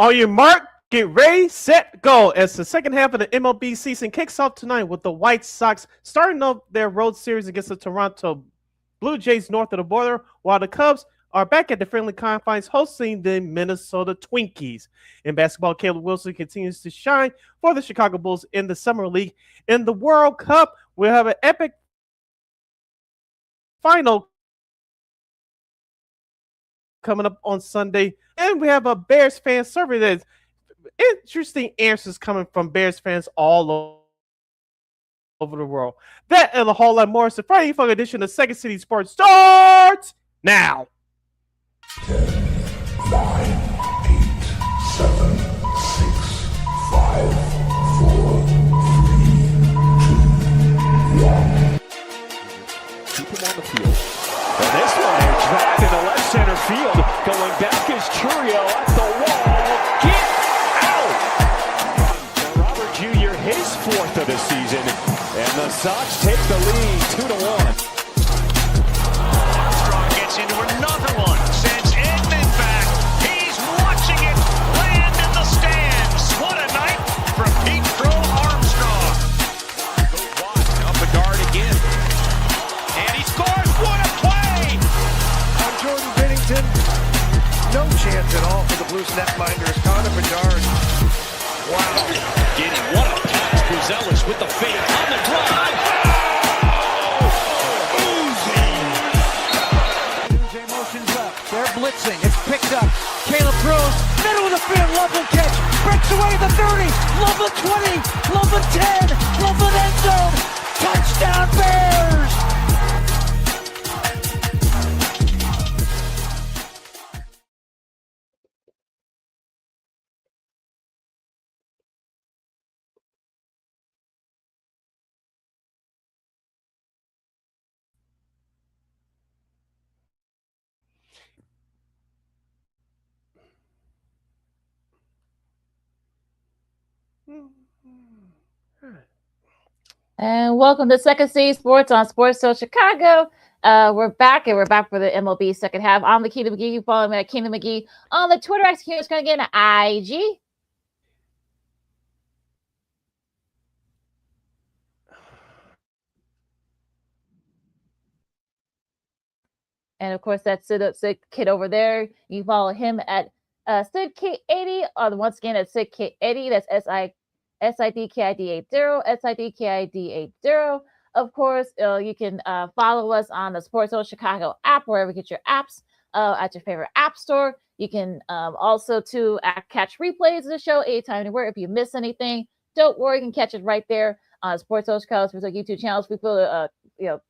On your mark, get ready, set, go. As the second half of the MLB season kicks off tonight with the White Sox starting off their road series against the Toronto Blue Jays north of the border, while the Cubs are back at the friendly confines hosting the Minnesota Twinkies. In basketball, Caleb Wilson continues to shine for the Chicago Bulls in the Summer League. In the World Cup, we'll have an epic final coming up on Sunday. And we have a Bears fan survey that's interesting answers coming from Bears fans all over the world. That and a whole lot more. So Friday Funk edition of Second City Sports starts now. 10, 9, 8, 7, 6, 5, 4, 3, 2, 1. Keep him on the field. And this one here dropped into left center field. Going back is Churio at the wall. Get out! For Robert Jr., his fourth of the season. And the Sox take the lead 2-1. Armstrong gets into another one. Sends Edman back. He's watching it land in the stands. What a night from Pete Crow Armstrong. Goes wide. Up the guard again. And he scores. What a play! On Jordan Binnington. No chance at all for the Blues netminders. Connor Bedard. Wow. Getting what a catch. Buzelis with the fade on the drive. Uze motions left. They're blitzing. It's picked up. Caleb throws. Middle of the field. Loveland catch. Breaks away the 30. Loveland 20. Loveland 10. Loveland end zone. Touchdown Bears. And welcome to Second City Sports on Sports Show Chicago. We're back for the MLB second half. I'm LaKeena McGee. You follow me at Keena McGee on the Twitter. It's going to get an IG. And of course, that's Sid Kid over there. You follow him at Sid K80. Once again, at Sid K80. That's SIDKID80, SIDKID80. Of course, you can follow us on the Sports Zone Chicago app, wherever you get your apps, at your favorite app store. You can also catch replays of the show anytime, anywhere. If you miss anything, don't worry, you can catch it right there on Sports Zone Chicago's YouTube channels. We put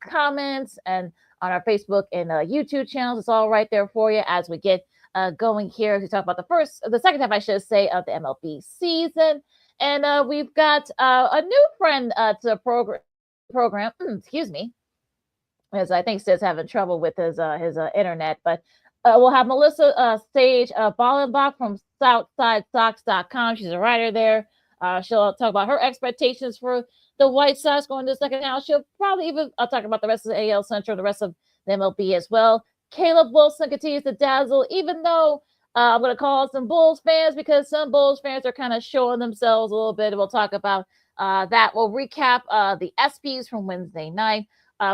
comments and on our Facebook and YouTube channels. It's all right there for you as we get going here to talk about the second half, I should say, of the MLB season. And we've got a new friend to the program. Excuse me, as I think Sid's having trouble with his internet. But we'll have Melissa Sage-Bollenbach from SouthsideSox.com. She's a writer there. She'll talk about her expectations for the White Sox going to the second half. She'll probably even talk about the rest of the AL Central, the rest of the MLB as well. Caleb Wilson continues to dazzle, even though I'm going to call some Bulls fans because some Bulls fans are kind of showing themselves a little bit. We'll talk about that. We'll recap the ESPYs from Wednesday night.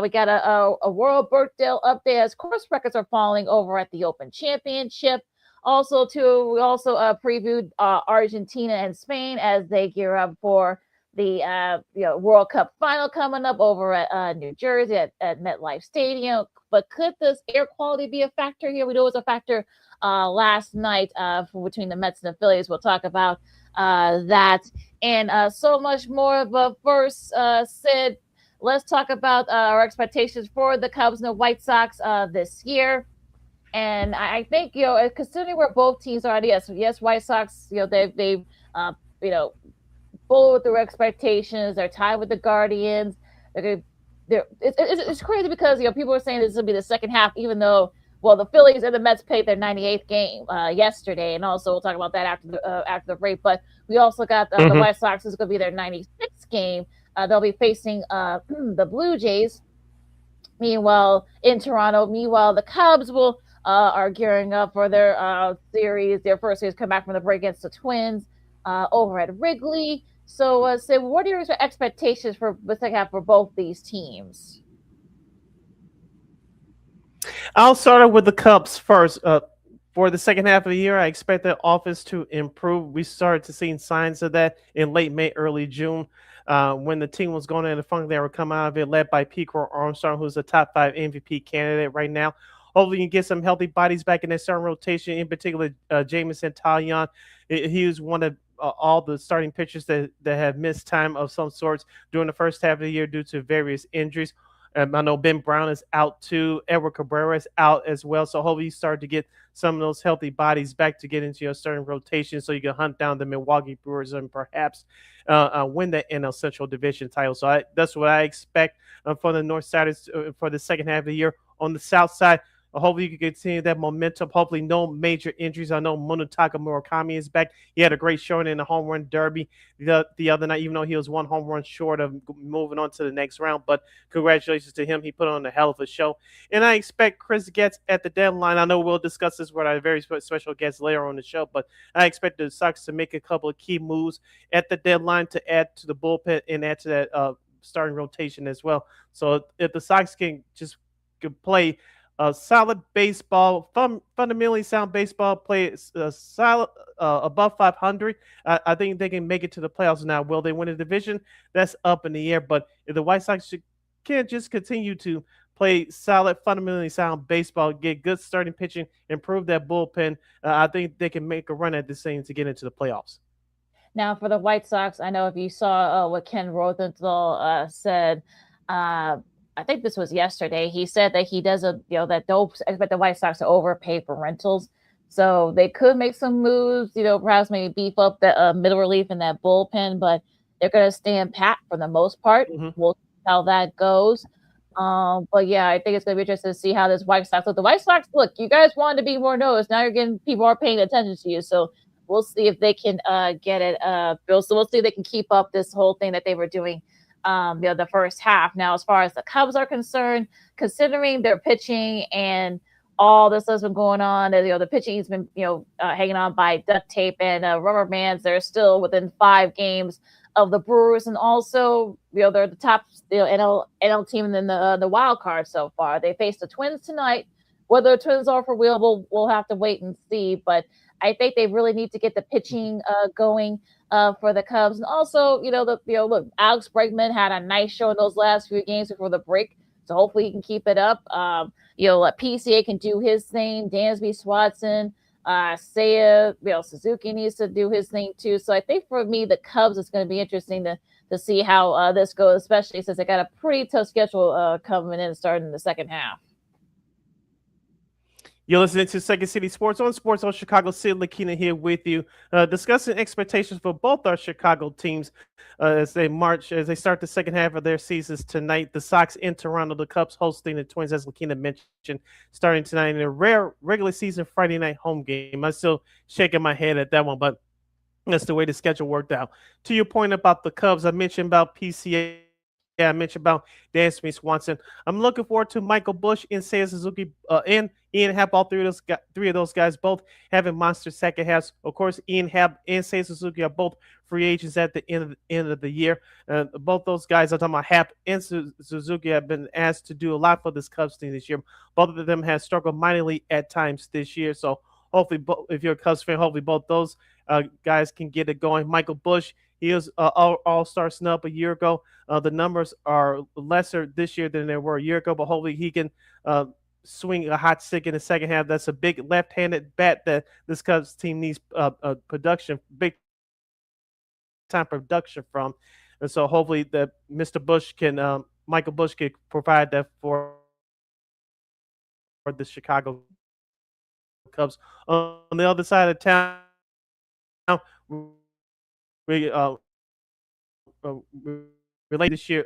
We got a World Birkdale update as course records are falling over at the Open Championship. We also previewed Argentina and Spain as they gear up for the World Cup final coming up over at New Jersey at MetLife Stadium. But could this air quality be a factor here? We know it was a factor last night between the Mets and the Phillies. We'll talk about that and so much more. But first, Sid, let's talk about our expectations for the Cubs and the White Sox this year. And I think, considering where both teams are, yes, White Sox, they've full with their expectations. They're tied with the Guardians. It's crazy because people are saying this will be the second half, even though the Phillies and the Mets played their 98th game yesterday, and also we'll talk about that after the break. But we also got the White Sox is going to be their 96th game. They'll be facing the Blue Jays. Meanwhile, in Toronto, the Cubs will are gearing up for their their first series, come back from the break against the Twins over at Wrigley. So, Sid, what are your expectations for the second half for both these teams? I'll start off with the Cubs first. For the second half of the year, I expect the offense to improve. We started to see signs of that in late May, early June, when the team was going in the funk. They were coming out of it, led by Pico Armstrong, who's a top 5 MVP candidate right now. Hopefully, you can get some healthy bodies back in that starting rotation. In particular, Jamison Talion. He was one of all the starting pitchers that have missed time of some sorts during the first half of the year due to various injuries. I know Ben Brown is out too. Edward Cabrera is out as well. So hopefully you start to get some of those healthy bodies back to get into your starting rotation so you can hunt down the Milwaukee Brewers and perhaps win the NL Central Division title. So that's what I expect for the North Siders for the second half of the year. On the South side, hopefully you can continue that momentum. Hopefully no major injuries. I know Munetaka Murakami is back. He had a great showing in the home run derby the other night, even though he was one home run short of moving on to the next round. But congratulations to him. He put on a hell of a show. And I expect Chris Getz at the deadline. I know we'll discuss this with our very special guest later on the show, but I expect the Sox to make a couple of key moves at the deadline to add to the bullpen and add to that starting rotation as well. So if the Sox can just play solid baseball, fundamentally sound baseball, play solid above 500. I think they can make it to the playoffs now. Will they win a division? That's up in the air. But if the White Sox can just continue to play solid, fundamentally sound baseball, get good starting pitching, improve that bullpen, I think they can make a run at this thing to get into the playoffs. Now, for the White Sox, I know if you saw what Ken Rosenthal said, I think this was yesterday. He said that he doesn't, that don't expect the White Sox to overpay for rentals. So they could make some moves, perhaps maybe beef up the middle relief in that bullpen, but they're going to stand pat for the most part. Mm-hmm. We'll see how that goes. But yeah, I think it's going to be interesting to see how this White Sox look. The White Sox, look, you guys wanted to be more noticed. Now you're getting people are paying attention to you. So we'll see if they can get it built. So we'll see if they can keep up this whole thing that they were doing the first half. Now, as far as the Cubs are concerned, considering their pitching and all this has been going on, the pitching has been hanging on by duct tape and rubber bands. They're still within 5 games of the Brewers, and also they're the top NL team in the wild card so far. They face the Twins tonight. Whether the Twins are for real, we'll have to wait and see. But I think they really need to get the pitching going for the Cubs. And also, look, Alex Bregman had a nice show in those last few games before the break. So hopefully he can keep it up. PCA can do his thing. Dansby Swanson, Seiya, Suzuki needs to do his thing too. So I think for me, the Cubs, it's going to be interesting to see how this goes, especially since they got a pretty tough schedule coming in starting in the second half. You're listening to Second City Sports on Chicago. Sid LaKeena here with you, discussing expectations for both our Chicago teams as they start the second half of their seasons tonight. The Sox in Toronto, the Cubs hosting the Twins, as LaKeena mentioned, starting tonight in a rare regular season Friday night home game. I'm still shaking my head at that one, but that's the way the schedule worked out. To your point about the Cubs, I mentioned about PCA. I mentioned about Dansby Swanson. I'm looking forward to Michael Busch and Seiya Suzuki and Ian Happ. All three of those guys both having monster second halves. Of course, Ian Happ and Seiya Suzuki are both free agents at the end of the year. Both those guys, I'm talking about Happ and Suzuki, have been asked to do a lot for this Cubs team this year. Both of them have struggled mightily at times this year. So hopefully, if you're a Cubs fan, hopefully both those guys can get it going. Michael Busch, he was all-star snub a year ago. The numbers are lesser this year than they were a year ago, but hopefully he can swing a hot stick in the second half. That's a big left-handed bat that this Cubs team needs big-time production from. And so hopefully that Michael Busch can provide that for the Chicago Cubs. On the other side of town, we relate this year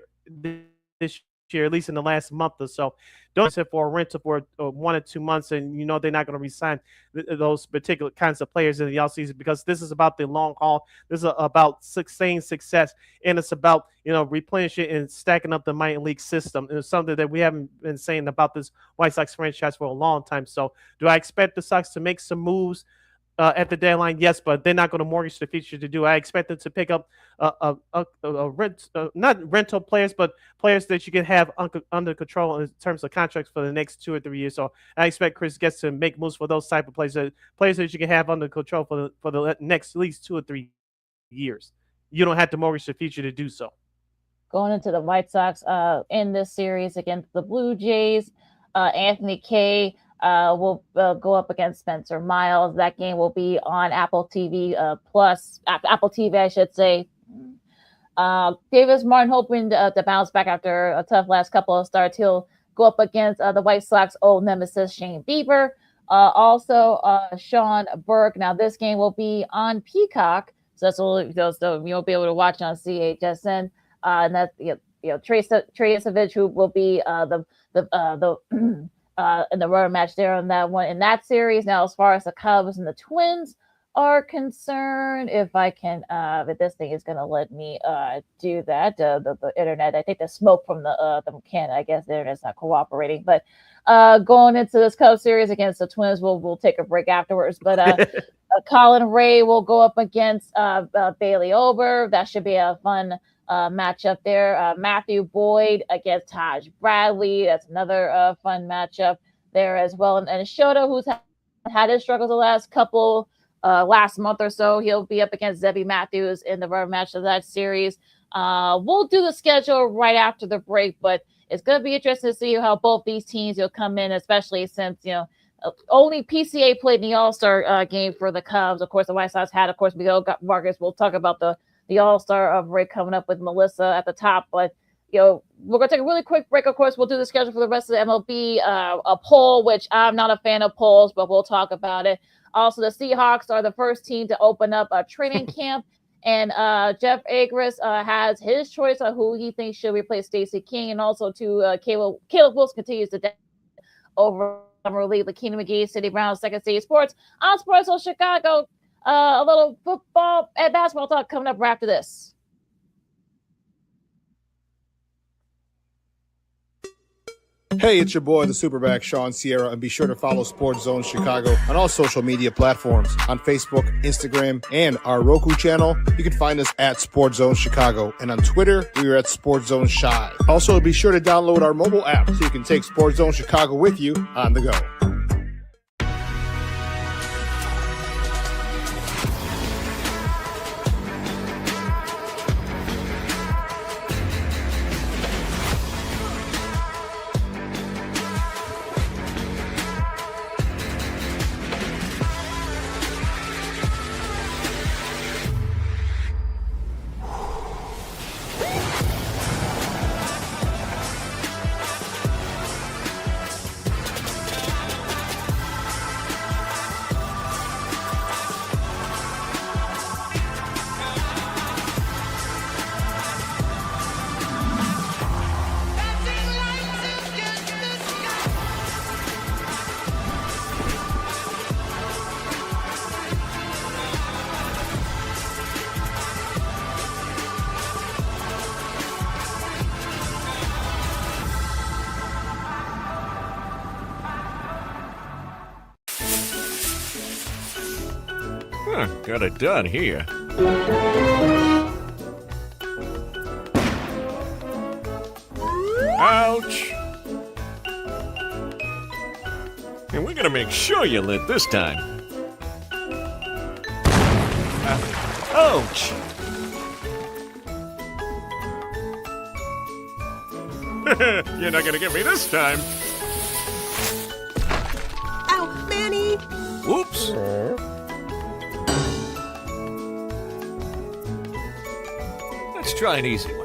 year, at least in the last month or so. Don't sit for a rental for 1 or 2 months, and they're not going to resign those particular kinds of players in the offseason, because this is about the long haul. This is about sustained success, and it's about replenishing and stacking up the minor league system. And it's something that we haven't been saying about this White Sox franchise for a long time. So, do I expect the Sox to make some moves at the deadline? Yes, but they're not going to mortgage the future to do. I expect them to pick up not rental players, but players that you can have under control in terms of contracts for the next 2 or 3 years. So I expect Chris gets to make moves for those type of players that you can have under control for the next at least 2 or 3 years. You don't have to mortgage the future to do so. Going into the White Sox in this series against the Blue Jays, Anthony Kay will go up against Spencer Miles. That game will be on Apple TV Apple TV, I should say. Davis Martin hoping to bounce back after a tough last couple of starts. He'll go up against the White Sox old nemesis Shane Bieber. Also, Sean Burke. Now, this game will be on Peacock, so you'll be able to watch on CHSN. And that's Trey Savage, who will be in the road match there on that one in that series. Now, as far as the Cubs and the Twins are concerned, if this thing is going to let me do that, the internet, I think the smoke from the cannon, I guess the internet's not cooperating. But going into this Cubs series against the Twins, we'll take a break afterwards. But Colin Ray will go up against Bailey Ober. That should be a fun matchup there. Matthew Boyd against Taj Bradley. That's another fun matchup there as well. And Shota, who's had his struggles the last month or so, he'll be up against Zebby Matthews in the rubber match of that series. We'll do the schedule right after the break, but it's going to be interesting to see how both these teams will come in, especially since only PCA played in the All-Star game for the Cubs. Of course, the White Sox had, Miguel Vargas. We'll talk about the All-Star break coming up with Melissa at the top, but we're going to take a really quick break. Of course, we'll do the schedule for the rest of the MLB, a poll, which I'm not a fan of polls, but we'll talk about it. Also, the Seahawks are the first team to open up a training camp, and Jeff Agris has his choice on who he thinks should replace Stacey King, and also Caleb Wilson continues to over Summer League. LaKeena McGee, City Brown, Second City Sports on Sports of Chicago. A little football and basketball talk coming up right after this. Hey, it's your boy, the Superback, Sean Sierra, and be sure to follow Sports Zone Chicago on all social media platforms, on Facebook, Instagram, and our Roku channel. You can find us at Sports Zone Chicago, and on Twitter, we are at Sports Zone Shy. Also, be sure to download our mobile app so you can take Sports Zone Chicago with you on the go. Got it done here. Ouch! And we're gonna make sure you lit this time. Ouch! You're not gonna get me this time. Ow, Manny! Whoops! Let's try an easy one.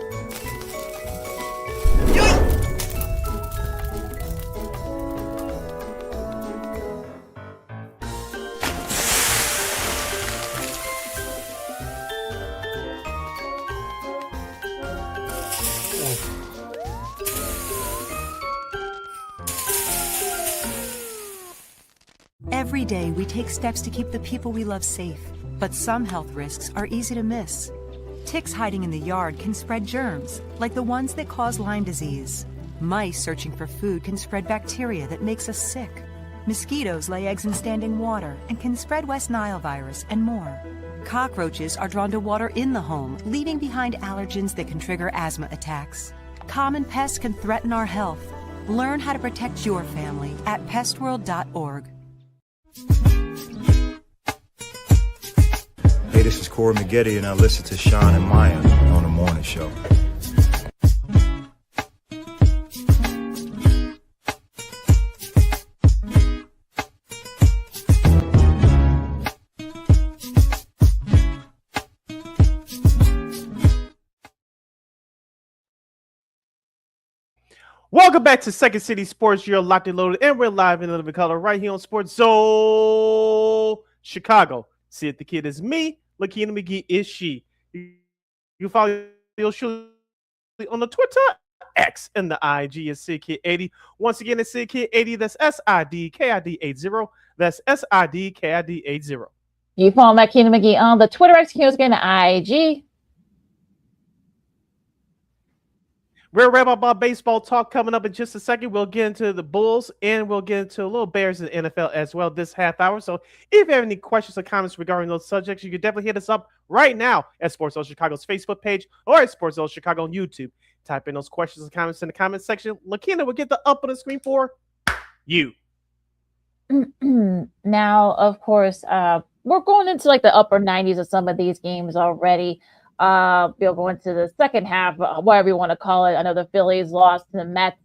day we take steps to keep the people we love safe, but some health risks are easy to miss. Ticks hiding in the yard can spread germs, like the ones that cause Lyme disease. Mice searching for food can spread bacteria that makes us sick. Mosquitoes lay eggs in standing water and can spread West Nile virus and more. Cockroaches are drawn to water in the home, leaving behind allergens that can trigger asthma attacks. Common pests can threaten our health. Learn how to protect your family at pestworld.org. Hey, this is Corey McGetty, and I listen to Sean and Maya on the morning show. Welcome back to Second City Sports. You're locked and loaded, and we're live in living color right here on Sports Zone Chicago. See it, the kid is me. LaKeena McGee is she. You follow yours truly on the Twitter, X, and the IG is SidKid80. Once again, it's SidKid80. That's SIDKID80. That's SIDKID80. You follow LaKeena McGee on the Twitter, X, again, the IG. We're wrapping up our baseball talk coming up in just a second. We'll get into the Bulls and we'll get into a little Bears in the NFL as well this half hour. So if you have any questions or comments regarding those subjects, you can definitely hit us up right now at Sports Zone Chicago's Facebook page or at Sports Zone Chicago on YouTube. Type in those questions and comments in the comment section. LaKeena will get the up on the screen for you. Now, of course, we're going into like the upper 90s of some of these games already. We'll go into the second half, whatever you want to call it. I know the Phillies lost to the Mets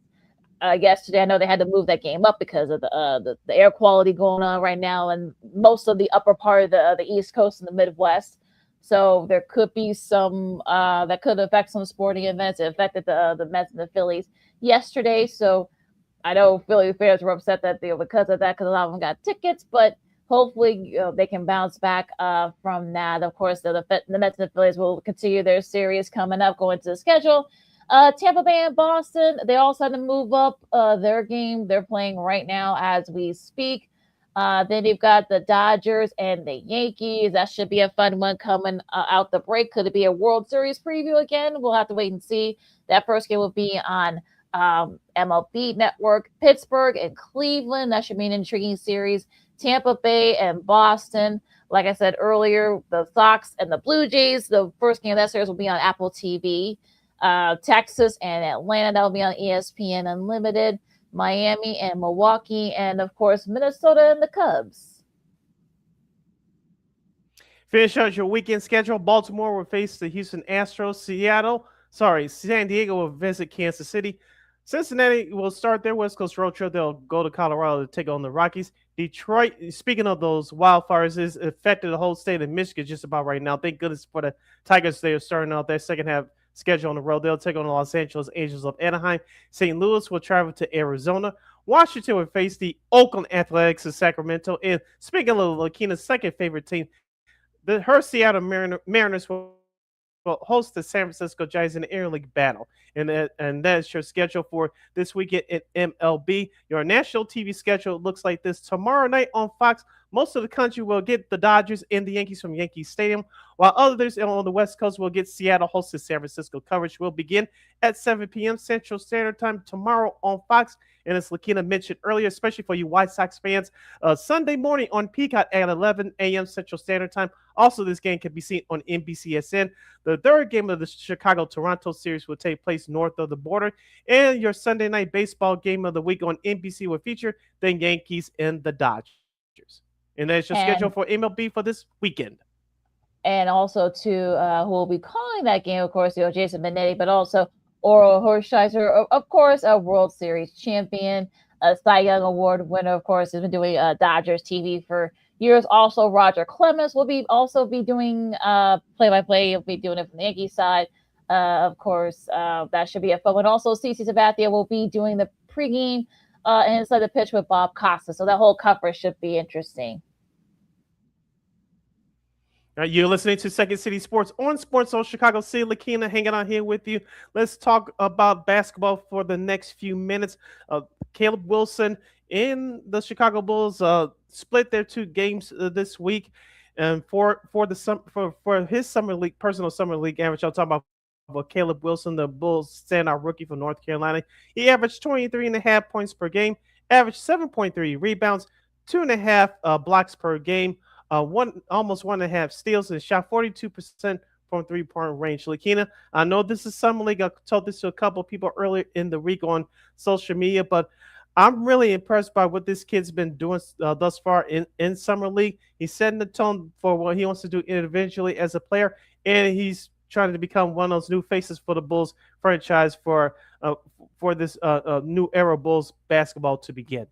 yesterday. I know they had to move that game up because of the air quality going on right now and most of the upper part of the East Coast and the Midwest. So there could be some that could affect some sporting events. It affected the Mets and the Phillies yesterday. So I know Philly fans were upset that because of that, because a lot of them got tickets, but hopefully they can bounce back from that. Of course, the Mets and the Phillies will continue their series coming up, going to the schedule. Tampa Bay and Boston, they also had to move up their game. They're playing right now as we speak. Then you've got the Dodgers and the Yankees. That should be a fun one coming out the break. Could it be a World Series preview again? We'll have to wait and see. That first game will be on MLB Network. Pittsburgh and Cleveland. That should be an intriguing series. Tampa Bay and Boston. Like I said earlier, the Sox and the Blue Jays, the first game of that series will be on Apple TV. Texas and Atlanta, that will be on ESPN Unlimited. Miami and Milwaukee, and of course, Minnesota and the Cubs. Finish out your weekend schedule. Baltimore will face the Houston Astros. San Diego will visit Kansas City. Cincinnati will start their West Coast road trip. They'll go to Colorado to take on the Rockies. Detroit, speaking of those wildfires, is affected the whole state of Michigan just about right now. Thank goodness for the Tigers. They are starting out their second half schedule on the road. They'll take on the Los Angeles Angels of Anaheim. St. Louis will travel to Arizona. Washington will face the Oakland Athletics of Sacramento. And speaking of LaKeena's second favorite team, her Seattle Mariners will host the San Francisco Giants in the interleague battle. And that's your schedule for this weekend at MLB. Your national TV schedule looks like this. Tomorrow night on Fox, most of the country will get the Dodgers and the Yankees from Yankee Stadium, while others on the West Coast will get Seattle hosted San Francisco. Coverage will begin at 7 p.m. Central Standard Time tomorrow on Fox. And as LaKeena mentioned earlier, especially for you White Sox fans, Sunday morning on Peacock at 11 a.m. Central Standard Time. Also, this game can be seen on NBCSN. The third game of the Chicago-Toronto series will take place north of the border. And your Sunday night baseball game of the week on NBC will feature the Yankees and the Dodgers. And that's your schedule for MLB for this weekend. And also, who will be calling that game, of course, Jason Benetti, but also Oral Hershiser, of course, a World Series champion, a Cy Young Award winner, of course, has been doing Dodgers TV for years. Also, Roger Clemens will be doing play-by-play. He'll be doing it from the Yankees side. Of course, that should be a fun one. Also, CeCe Sabathia will be doing the pregame and inside the pitch with Bob Costa. So that whole coverage should be interesting. You're listening to Second City Sports on Sports Zone Chicago. See LaKeena hanging out here with you. Let's talk about basketball for the next few minutes. Caleb Wilson in the Chicago Bulls split their 2 games this week, and for his summer league personal summer league average, I'm talking about Caleb Wilson, the Bulls standout rookie from North Carolina. He averaged 23.5 points per game, averaged 7.3 rebounds, 2.5 blocks per game, almost 1.5 steals, and shot 42% from 3-point range. LaKeena, I know this is summer league. I told this to a couple of people earlier in the week on social media, but I'm really impressed by what this kid's been doing thus far in summer league. He's setting the tone for what he wants to do individually as a player, and he's trying to become one of those new faces for the Bulls franchise for this new era Bulls basketball to begin.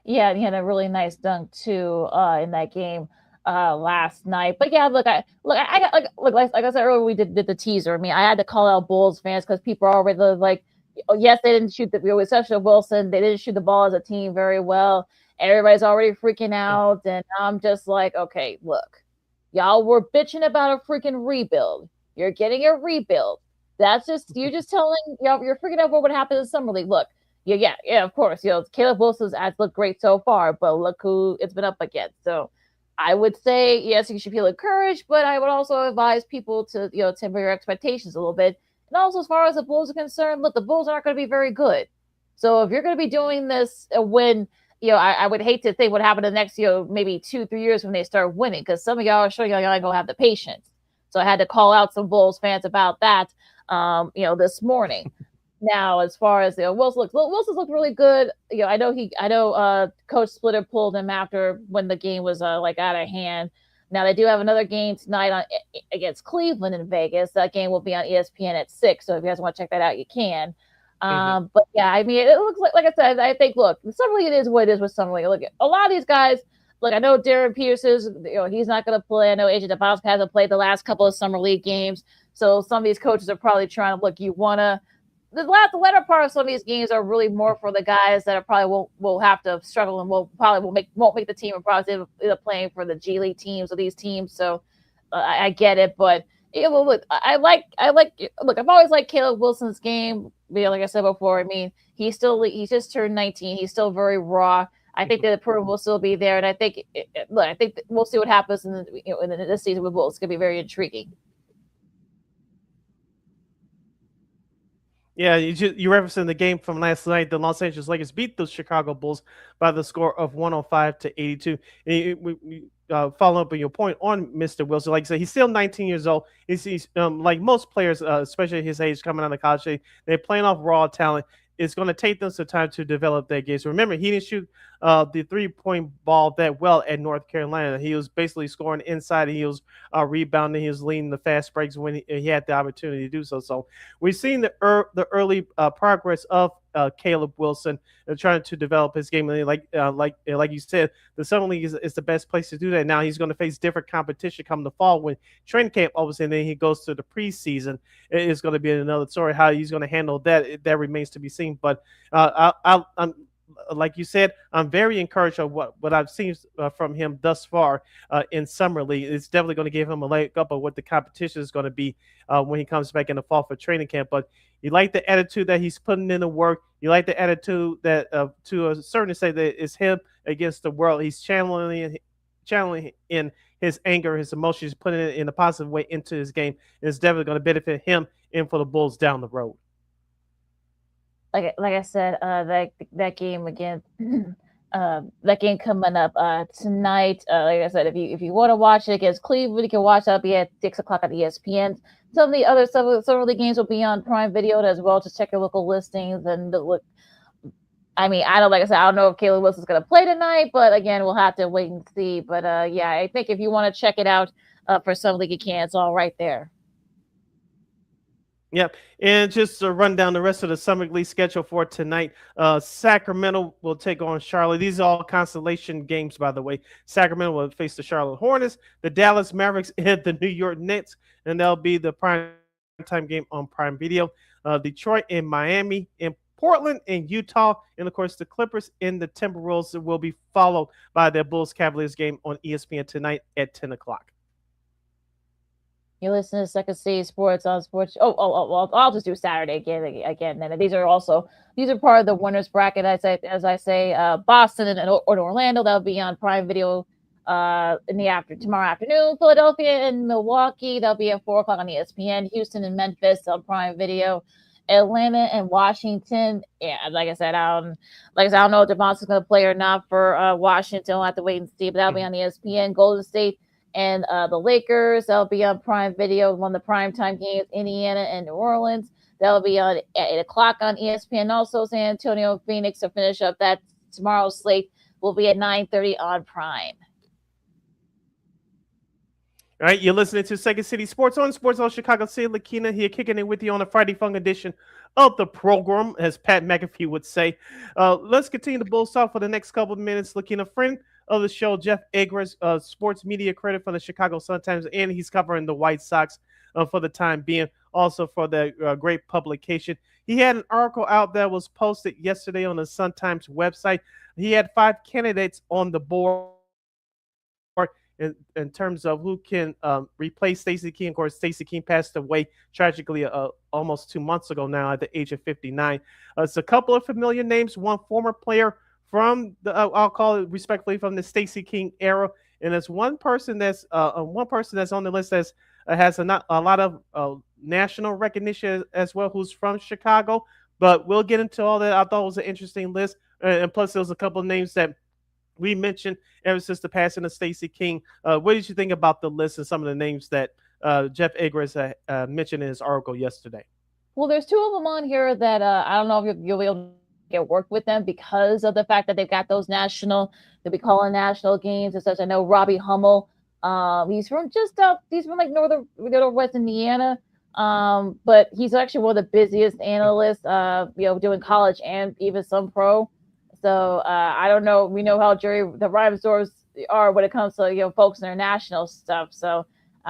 Yeah, and he had a really nice dunk too in that game last night. But yeah, look, like I said earlier, we did the teaser. I mean, I had to call out Bulls fans because people are already like, oh, yes, they didn't shoot with exception of Wilson, they didn't shoot the ball as a team very well. Everybody's already freaking out, and I'm just like, okay, look, y'all were bitching about a freaking rebuild. You're getting a rebuild. That's just you're just telling y'all you're freaking out what would happen in summer league. Look, yeah, of course, Caleb Wilson's ads look great so far, but look who it's been up against. So I would say yes, you should feel encouraged, but I would also advise people to temper your expectations a little bit. And also, as far as the Bulls are concerned, look, the Bulls aren't going to be very good. So if you're going to be doing this when, I would hate to think what happened the next, maybe 2-3 years when they start winning, because some of y'all are showing y'all ain't going to have the patience. So I had to call out some Bulls fans about that, this morning. Now, as far as Wilson's looked really good. I know Coach Splitter pulled him after when the game was out of hand. Now they do have another game tonight against Cleveland in Vegas. That game will be on ESPN at 6. So if you guys want to check that out, you can. But yeah, I mean, it looks like I said, I think, look, summer league, it is what it is with summer league. Look, a lot of these guys, look, I know Darren Pierce is, he's not going to play. I know AJ DeBosk hasn't played the last couple of summer league games. So some of these coaches are probably trying to look. You want to. The latter part of some of these games are really more for the guys that are probably will have to struggle and won't make the team and probably end up playing for the G League teams or these teams. So I get it, but look, I've always liked Caleb Wilson's game. Like I said before, I mean, he's just turned 19. He's still very raw. I think that the program will still be there, and I think we'll see what happens in this season with Bulls. It's gonna be very intriguing. Yeah, you referencing the game from last night. The Los Angeles Lakers beat the Chicago Bulls by the score of 105-82. And follow up on your point on Mr. Wilson, like I said, he's still 19 years old. He's like most players, especially his age, coming out of college, they're playing off raw talent. It's going to take them some time to develop their games. Remember, he didn't shoot the 3-point ball that well at North Carolina. He was basically scoring inside. He was rebounding. He was leading the fast breaks when he had the opportunity to do so. So we've seen the early progress of Caleb Wilson trying to develop his game. And like you said, the Summer League is the best place to do that. Now he's going to face different competition come the fall when training camp opens, and then he goes to the preseason. It's going to be another story. How he's going to handle that remains to be seen. But I'm like you said, I'm very encouraged of what I've seen from him thus far in Summer League. It's definitely going to give him a leg up of what the competition is going to be when he comes back in the fall for training camp. But you like the attitude that he's putting in the work. You like the attitude that, to a certain extent, that is him against the world. He's channeling in his anger, his emotions, putting it in a positive way into his game. It's definitely going to benefit him and for the Bulls down the road. Like I said, that game again, that game coming up tonight. Like I said, if you want to watch it against Cleveland, you can watch that. It'll be at 6 o'clock on ESPN. Some of the other some of the games will be on Prime Video as well. Just check your local listings and look. I mean, like I said, I don't know if Caleb Wilson's going to play tonight, but again, we'll have to wait and see. But yeah, I think if you want to check it out for Summer League, you can. It's all right there. Yep, and just to run down the rest of the Summer League schedule for tonight, Sacramento will take on Charlotte. These are all consolation games, by the way. Sacramento will face the Charlotte Hornets, the Dallas Mavericks, and the New York Knicks, and that'll be the prime time game on Prime Video. Detroit and Miami, and Portland and Utah, and of course the Clippers and the Timberwolves will be followed by the Bulls Cavaliers game on ESPN tonight at 10 o'clock. You listen to Second City Sports on Sports. Well, I'll just do Saturday again. And these are part of the winners bracket. As I say, Boston and Orlando. That'll be on Prime Video tomorrow afternoon. Philadelphia and Milwaukee. That'll be at 4 o'clock on ESPN. Houston and Memphis on Prime Video. Atlanta and Washington. Yeah, like I said, I don't know if DeMon's going to play or not for Washington. We'll have to wait and see. But that'll be on ESPN. Golden State and the Lakers. That'll be on Prime Video. One of the primetime games, Indiana and New Orleans. That'll be on at 8 o'clock on ESPN. Also, San Antonio, Phoenix to finish up that tomorrow's slate will be at 9:30 on Prime. All right, you're listening to Second City Sports on Chicago City. LaKeena here, kicking in with you on a Friday Funk edition of the program, as Pat McAfee would say. Let's continue the Bulls talk for the next couple of minutes. LaKeena, friend of the show, Jeff Agres, sports media credit for the Chicago Sun-Times, and he's covering the White Sox for the time being, also for the great publication. He had an article out that was posted yesterday on the Sun-Times website. He had 5 candidates on the board in terms of who can replace Stacey King. Of course, Stacey King passed away tragically almost 2 months ago now at the age of 59. It's a couple of familiar names, one former player from the I'll call it respectfully from the Stacey King era, and there's one person that's on the list that has a lot of national recognition as well, who's from Chicago. But we'll get into all that. I thought it was an interesting list, and plus there was a couple of names that we mentioned ever since the passing of Stacey King. What did you think about the list and some of the names that Jeff Agres mentioned in his article yesterday? Well, there's 2 of them on here that I don't know if you'll be able to get work with them because of the fact that they've got those they'll be calling national games and such. I know Robbie Hummel. He's from like Northwest Indiana. But he's actually one of the busiest analysts, doing college and even some pro. So I don't know. We know how the rhyme stores are when it comes to folks in their national stuff. So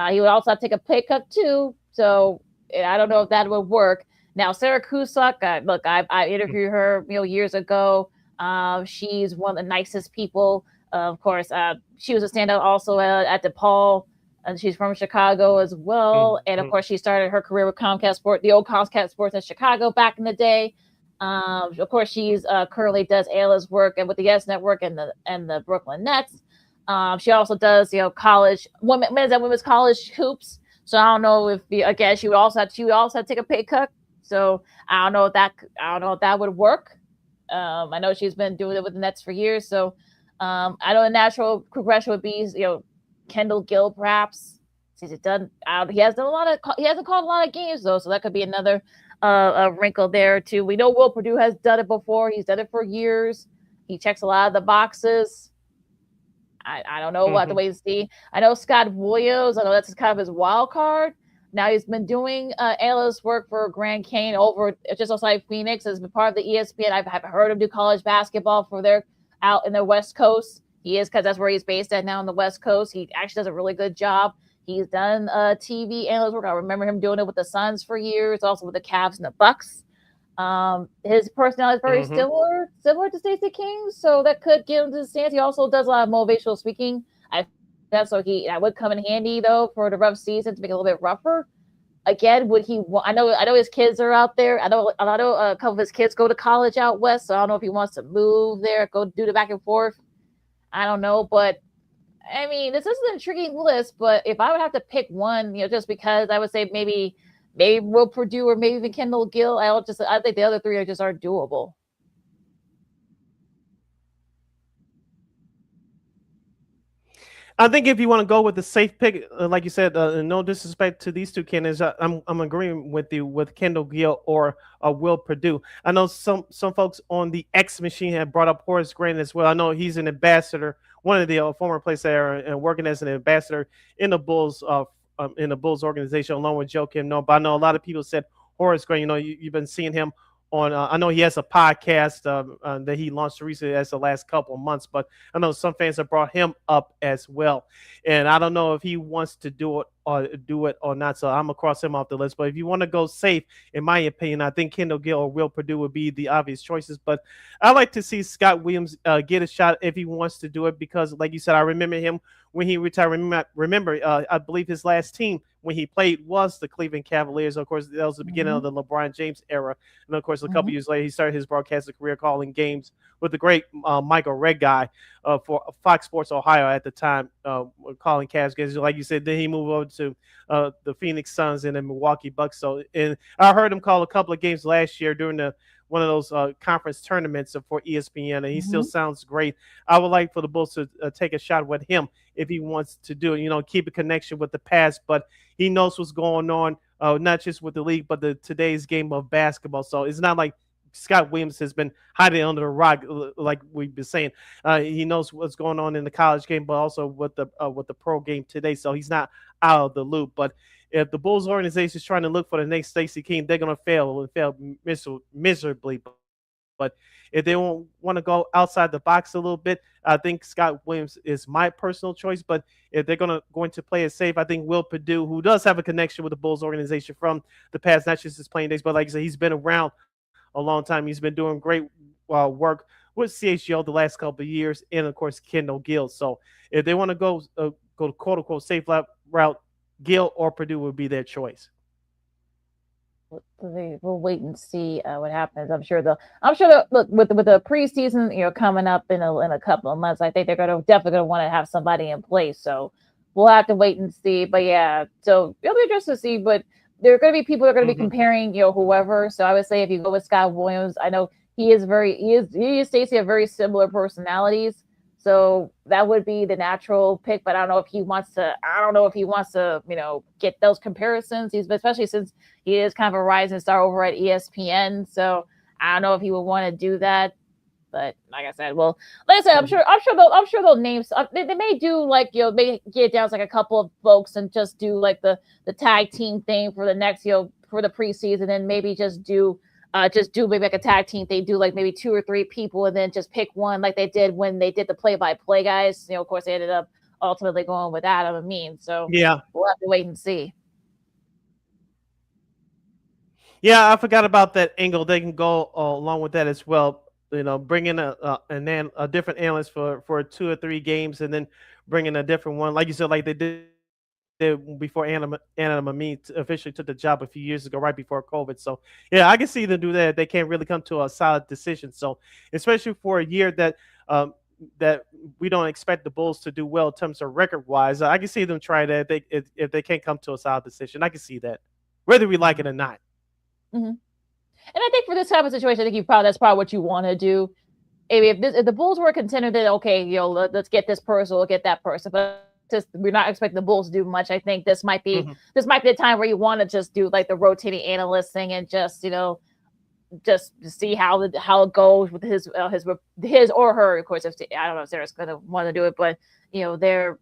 he would also have to take a pay cut too. So I don't know if that would work. Now Sarah Cusack, look, I interviewed her years ago. She's one of the nicest people. Of course, she was a standout also at DePaul, and she's from Chicago as well. And of course, she started her career with Comcast Sports, the old Comcast Sports in Chicago back in the day. Of course, she's currently does analyst work and with the Yes Network and the Brooklyn Nets. She also does men's and women's college hoops. So I don't know if she would also have to take a pay cut. So I don't know if that would work. I know she's been doing it with the Nets for years. So I know the natural progression would be Kendall Gill perhaps. He hasn't called a lot of games though, so that could be another a wrinkle there too. We know Will Perdue has done it before. He's done it for years. He checks a lot of the boxes. I don't know. We'll have to wait and see. I know Scott Williams. I know that's kind of his wild card. Now he's been doing analyst work for Grand Kane over just outside Phoenix. Has been part of the ESPN. I've heard him do college basketball for their out in the West Coast. He is because that's where he's based at now on the West Coast. He actually does a really good job. He's done TV analyst work. I remember him doing it with the Suns for years, also with the Cavs and the Bucks. His personality is very similar to Stacey King, so that could get him to the stands. He also does a lot of motivational speaking. That would come in handy though for the rough season to make it a little bit rougher. Again, would he? I know his kids are out there. I know a couple of his kids go to college out west, so I don't know if he wants to move there, go do the back and forth. I don't know, but I mean, this is an intriguing list. But if I would have to pick one, just because I would say maybe Will Perdue or maybe even Kendall Gill. I think the other three are doable. I think if you want to go with the safe pick, like you said, no disrespect to these two candidates, I'm agreeing with you with Kendall Gill or Will Perdue. I know some folks on the X machine have brought up Horace Grant as well. I know he's an ambassador, one of the former players there, and working as an ambassador in the Bulls organization along with Joe Kim. No, but I know a lot of people said Horace Grant. You've been seeing him on. I know he has a podcast that he launched recently as the last couple of months, but I know some fans have brought him up as well. And I don't know if he wants to do it or not. So I'm gonna cross him off the list. But if you want to go safe, in my opinion, I think Kendall Gill or Will Perdue would be the obvious choices. But I like to see Scott Williams get a shot if he wants to do it, because, like you said, I remember him when he retired. Remember, I believe his last team when he played was the Cleveland Cavaliers. Of course, that was the beginning of the LeBron James era. And of course, a couple years later, he started his broadcasting career calling games with the great Michael Red guy for Fox Sports Ohio at the time, calling Cavs games. Like you said, then he moved over to the Phoenix Suns and the Milwaukee Bucks. So, and I heard him call a couple of games last year during one of those conference tournaments for ESPN, and he still sounds great. I would like for the Bulls to take a shot with him if he wants to do it, keep a connection with the past, but he knows what's going on, not just with the league, but today's game of basketball. So it's not like Scott Williams has been hiding under the rock, like we've been saying. He knows what's going on in the college game, but also with the pro game today. So he's not out of the loop. But if the Bulls organization is trying to look for the next Stacey King, they're going to fail miserably. But if they want to go outside the box a little bit, I think Scott Williams is my personal choice. But if they're going to play it safe, I think Will Perdue, who does have a connection with the Bulls organization from the past, not just his playing days, but like I said, he's been around a long time. He's been doing great work with CHGO the last couple of years, and of course Kendall Gill. So if they want to go quote unquote safe route, Gill or Purdue would be their choice. We'll wait and see what happens. I'm sure look with the preseason, coming up in a couple of months. I think they're definitely gonna want to have somebody in place. So we'll have to wait and see. But yeah, so it'll be interesting to see. But there are going to be people that are going to be comparing, whoever. So I would say if you go with Scott Williams, I know he and Stacey have very similar personalities. So that would be the natural pick, but I don't know if he wants to, get those comparisons. Especially since he is kind of a rising star over at ESPN. So I don't know if he would want to do that. But like I said, I'm sure they'll name. They may do may get down to a couple of folks and just do the tag team thing for the next for the preseason, and maybe just do maybe a tag team. They do maybe 2 or 3 people, and then just pick one like they did when they did the play-by-play guys. Of course, they ended up ultimately going with Adam and Amin. So yeah, we'll have to wait and see. Yeah, I forgot about that angle. They can go along with that as well. Bring in a different analyst for 2 or 3 games, and then bring in a different one, like you said, like they did before Adam Amin officially took the job a few years ago, right before COVID. So yeah, I can see them do that. They can't really come to a solid decision. So especially for a year that we don't expect the Bulls to do well in terms of record wise, I can see them try that if they can't come to a solid decision. I can see that, whether we like it or not. Mm-hmm. And I think for this type of situation, I think that's probably what you want to do. If the Bulls were a contender, then okay, let's get this person, we'll get that person. But we're not expecting the Bulls to do much. I think this might be the time where you want to just do the rotating analyst thing and just just see how it goes with his or her. Of course, I don't know if Sarah's going to want to do it, but their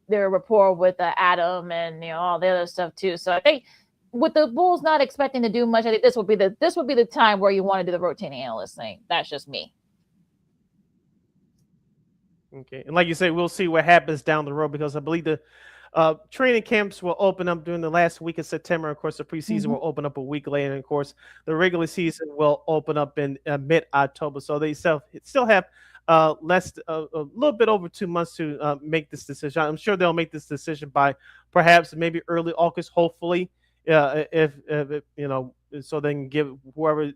rapport with Adam and all the other stuff too. So I think, with the Bulls not expecting to do much, I think this would be the time where you want to do the rotating analyst thing. That's just me. Okay, and like you say, we'll see what happens down the road, because I believe the training camps will open up during the last week of September. Of course, the preseason will open up a week later, and of course, the regular season will open up in mid-October. So they still have a little bit over 2 months to make this decision. I'm sure they'll make this decision by perhaps maybe early August, hopefully. If so they can give whoever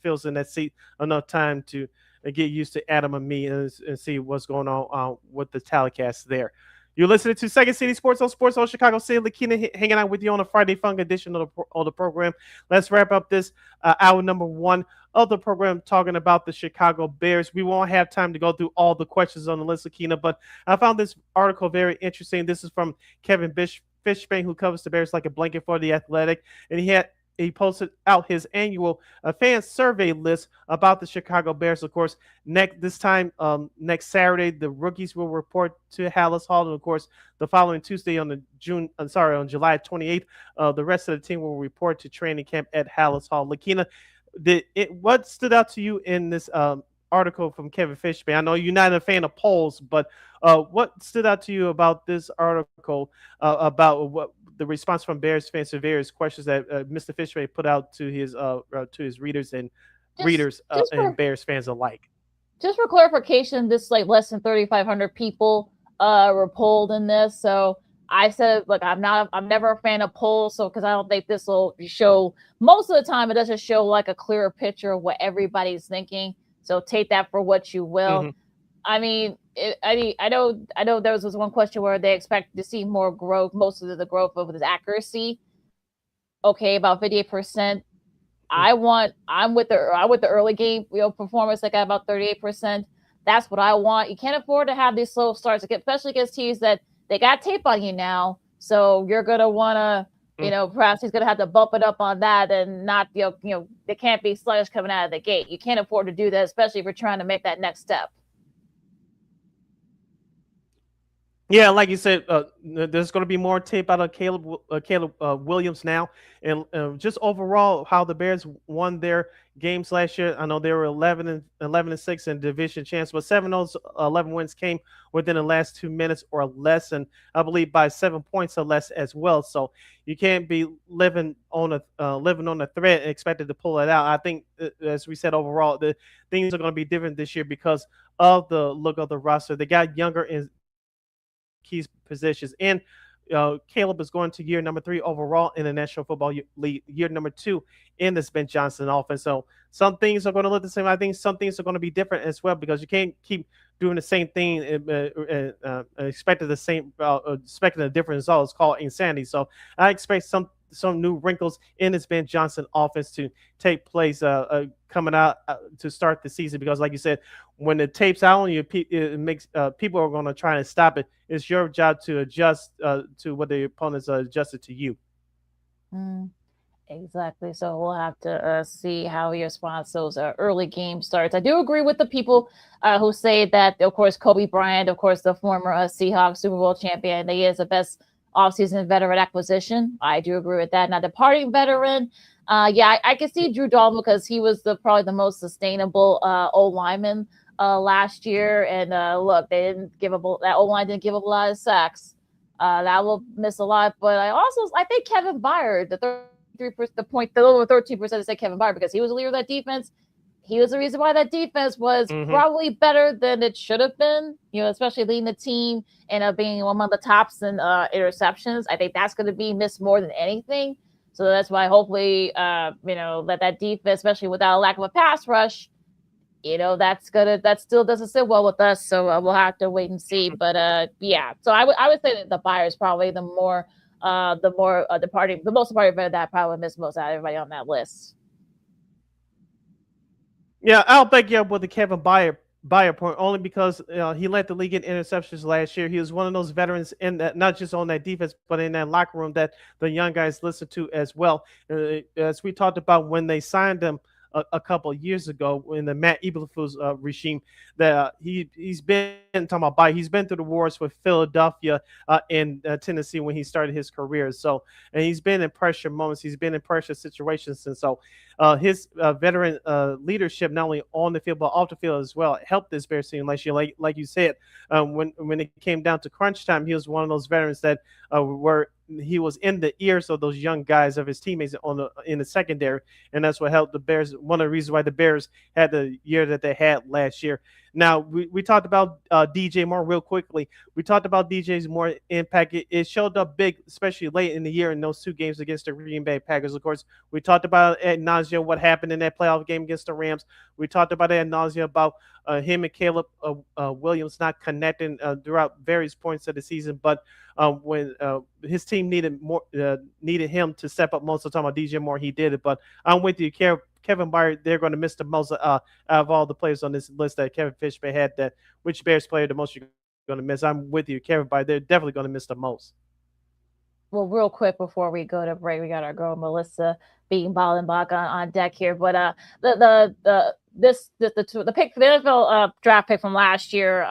feels in that seat enough time to get used to Adam and me and see what's going on with the telecast there. You're listening to Second City Sports on Chicago City. LaKeena hanging out with you on a Friday fun edition of the program. Let's wrap up this hour number 1 of the program talking about the Chicago Bears. We won't have time to go through all the questions on the list, LaKeena, but I found this article very interesting. This is from Kevin Fishbane, who covers the Bears like a blanket for The Athletic, and he posted out his annual fan survey list about the Chicago Bears. Of course, next Saturday, the rookies will report to Hallis Hall, and of course, the following Tuesday on July 28th, the rest of the team will report to training camp at Hallis Hall. LaKeena, what stood out to you in this article from Kevin Fishbane? I know you're not a fan of polls, but what stood out to you about this article about what the response from Bears fans to various questions that Mr. Fishbane put out to his readers and and Bears fans alike? Just for clarification, this less than 3,500 people were polled in this. So I said, look, I'm never a fan of polls, so because I don't think this will show. Most of the time, it doesn't show like a clearer picture of what everybody's thinking. So take that for what you will. Mm-hmm. I mean, I know there was one question where they expected to see more growth. Most of the growth of his accuracy. Okay, about 58%. I'm with the early game, performance that got about 38%. That's what I want. You can't afford to have these slow starts, especially against teams that they got tape on you now. So you're gonna want to, perhaps he's gonna have to bump it up on that and not, they can't be sluggish coming out of the gate. You can't afford to do that, especially if you're trying to make that next step. Yeah, like you said, there's going to be more tape out of Caleb Williams now, and just overall how the Bears won their games last year. I know they were 11-6 in division champs, but 7 of those 11 wins came within the last 2 minutes or less, and I believe by 7 points or less as well. So you can't be living on a thread and expected to pull it out. I think, as we said, overall the things are going to be different this year because of the look of the roster. They got younger in key positions. And Caleb is going to year number 3 overall in the National Football League, year number 2 in this Ben Johnson offense. So some things are going to look the same. I think some things are going to be different as well because you can't keep doing the same thing expecting a different result. It's called insanity. So I expect some new wrinkles in this Ben Johnson offense to take place coming out to start the season because, like you said, when the tape's out on you, it makes people are going to try to stop it. It's your job to adjust to what the opponents adjusted to you. Exactly. So we'll have to see how he responds to those early game starts. I do agree with the people who say that, of course, Kobe Bryant, of course, the former Seahawks Super Bowl champion, he is the best offseason veteran acquisition. I do agree with that. Now, departing veteran, I can see Drew Dalton because he was probably the most sustainable old lineman last year. And look, they didn't give up that old line didn't give up a lot of sacks. That will miss a lot. But I think Kevin Byard, the little over 13% to say Kevin Byard because he was the leader of that defense. He was the reason why that defense was probably better than it should have been, especially leading the team and being one of the tops in interceptions. I think that's going to be missed more than anything. So that's why hopefully, that defense, especially without a lack of a pass rush, that still doesn't sit well with us. So we'll have to wait and see. But so I would say that the Byard is probably the most departing better that probably missed most out of everybody on that list. Yeah, I'll back you up with the Kevin Byard point only because he led the league in interceptions last year. He was one of those veterans in that, not just on that defense, but in that locker room that the young guys listen to as well. As we talked about when they signed him a couple of years ago in the Matt Eberflus regime, that he's been talking about Byard. He's been through the wars with Philadelphia and Tennessee when he started his career. So, and he's been in pressure moments. He's been in pressure situations, and so his veteran leadership, not only on the field but off the field as well, helped this Bears team last year. Like you said, when it came down to crunch time, he was one of those veterans that he was in the ears of those young guys, of his teammates in the secondary, and that's what helped the Bears. One of the reasons why the Bears had the year that they had last year. Now, we talked about DJ Moore real quickly. We talked about DJ's Moore impact. It showed up big, especially late in the year in those 2 games against the Green Bay Packers. Of course, we talked about ad nauseum what happened in that playoff game against the Rams. We talked about ad nauseum about him and Caleb Williams not connecting throughout various points of the season. But when his team needed him to step up most of the time on DJ Moore, he did it. But I'm with you, Kevin Byard, they're going to miss the most out of all the players on this list that Kevin Fishback had. That which Bears player the most you're going to miss? I'm with you, Kevin Byard. They're definitely going to miss the most. Well, real quick before we go to break, we got our girl Melissa Bollenbach on deck here. But the pick for the NFL draft pick from last year,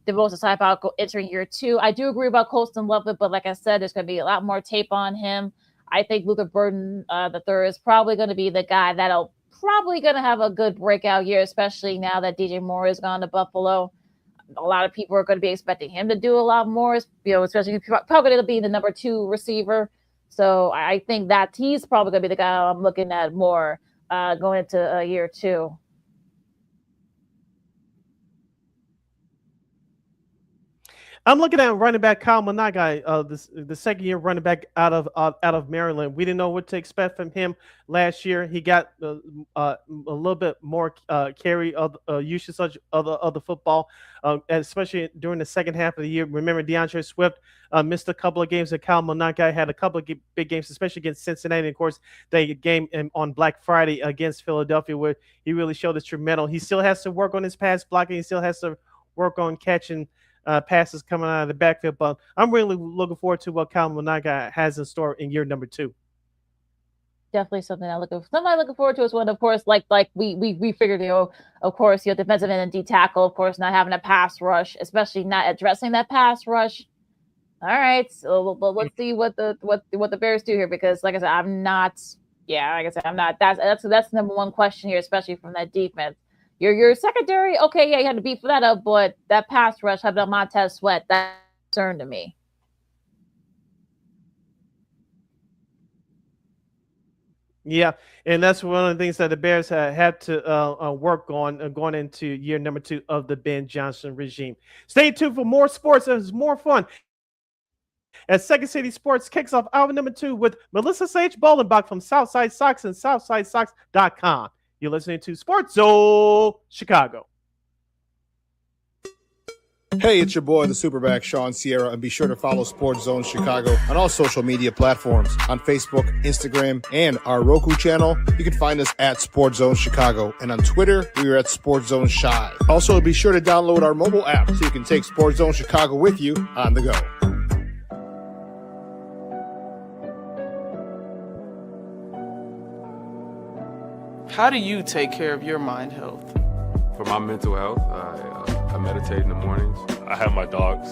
the most excited about entering year 2. I do agree about Colston Loveland, but like I said, there's going to be a lot more tape on him. I think Luther Burden III is probably going to be the guy that'll probably going to have a good breakout year, especially now that DJ Moore is gone to Buffalo. A lot of people are going to be expecting him to do a lot more, especially probably going to be the number 2 receiver. So I think that he's probably going to be the guy I'm looking at more going into year 2. I'm looking at running back Kyle Monagai, the second year running back out of Maryland. We didn't know what to expect from him last year. He got a little bit more carry of usage of the football, especially during the second half of the year. Remember, DeAndre Swift missed a couple of games, and Kyle Monagai had a couple of big games, especially against Cincinnati. And of course, the game on Black Friday against Philadelphia, where he really showed his true mettle. He still has to work on his pass blocking. He still has to work on catching passes coming out of the backfield, but I'm really looking forward to what Kyle Monagai has in store in year number 2. Definitely something I'm looking forward to as well. Of course, like we figured, of course, defensive end and D tackle, of course, not having a pass rush, especially not addressing that pass rush. All right, so let's see what the Bears do here, because like I said, I'm not. That's number one question here, especially from that defense. Your secondary, okay, yeah, you had to beef that up, but that pass rush, having Montez Sweat, that's a concern to me. Yeah, and that's one of the things that the Bears had to work on going into year number 2 of the Ben Johnson regime. Stay tuned for more sports and more fun as Second City Sports kicks off hour number 2 with Melissa Sage-Bollenbach from Southside Sox and SouthsideSox.com. You're listening to Sports Zone Chicago. Hey, it's your boy, the Superback, Sean Sierra, and be sure to follow Sports Zone Chicago on all social media platforms on Facebook, Instagram, and our Roku channel. You can find us at Sports Zone Chicago, and on Twitter, we are at Sports Zone Shy. Also, be sure to download our mobile app so you can take Sports Zone Chicago with you on the go. How do you take care of your mind health? For my mental health, I meditate in the mornings. I have my dogs.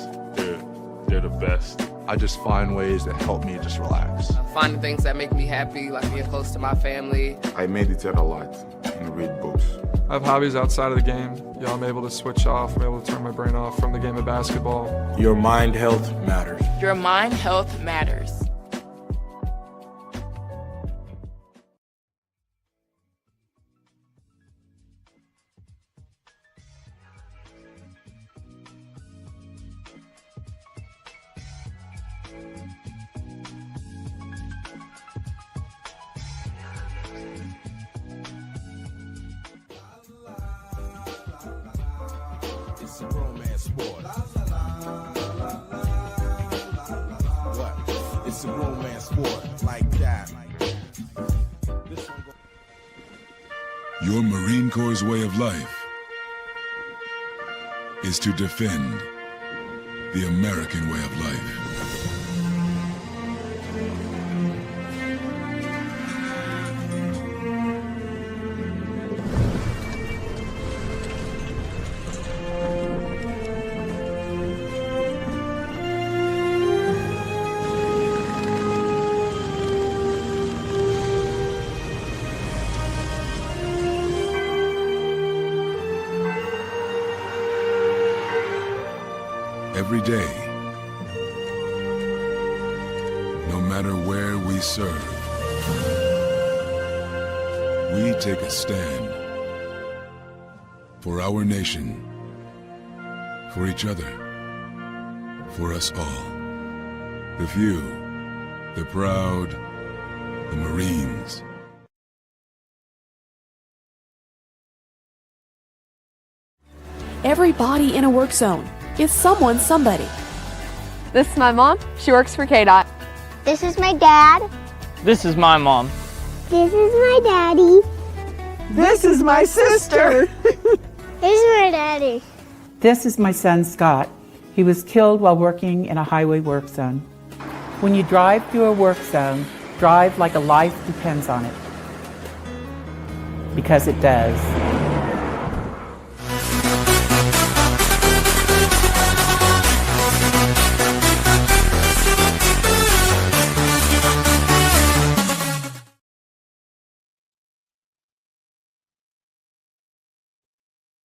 They're the best. I just find ways that help me just relax. Finding things that make me happy, like being close to my family. I meditate a lot and read books. I have hobbies outside of the game. I'm able to switch off. I'm able to turn my brain off from the game of basketball. Your mind health matters. Your mind health matters. It's a romance sport like that. Your Marine Corps' way of life is to defend the American way of life. Every day, no matter where we serve, we take a stand for our nation, for each other, for us all. The few, the proud, the Marines. Everybody in a work zone is someone's somebody. This is my mom. She works for KDOT. This is my dad. This is my mom. This is my daddy. This is my sister. This is my daddy. This is my son, Scott. He was killed while working in a highway work zone. When you drive through a work zone, drive like a life depends on it. Because it does.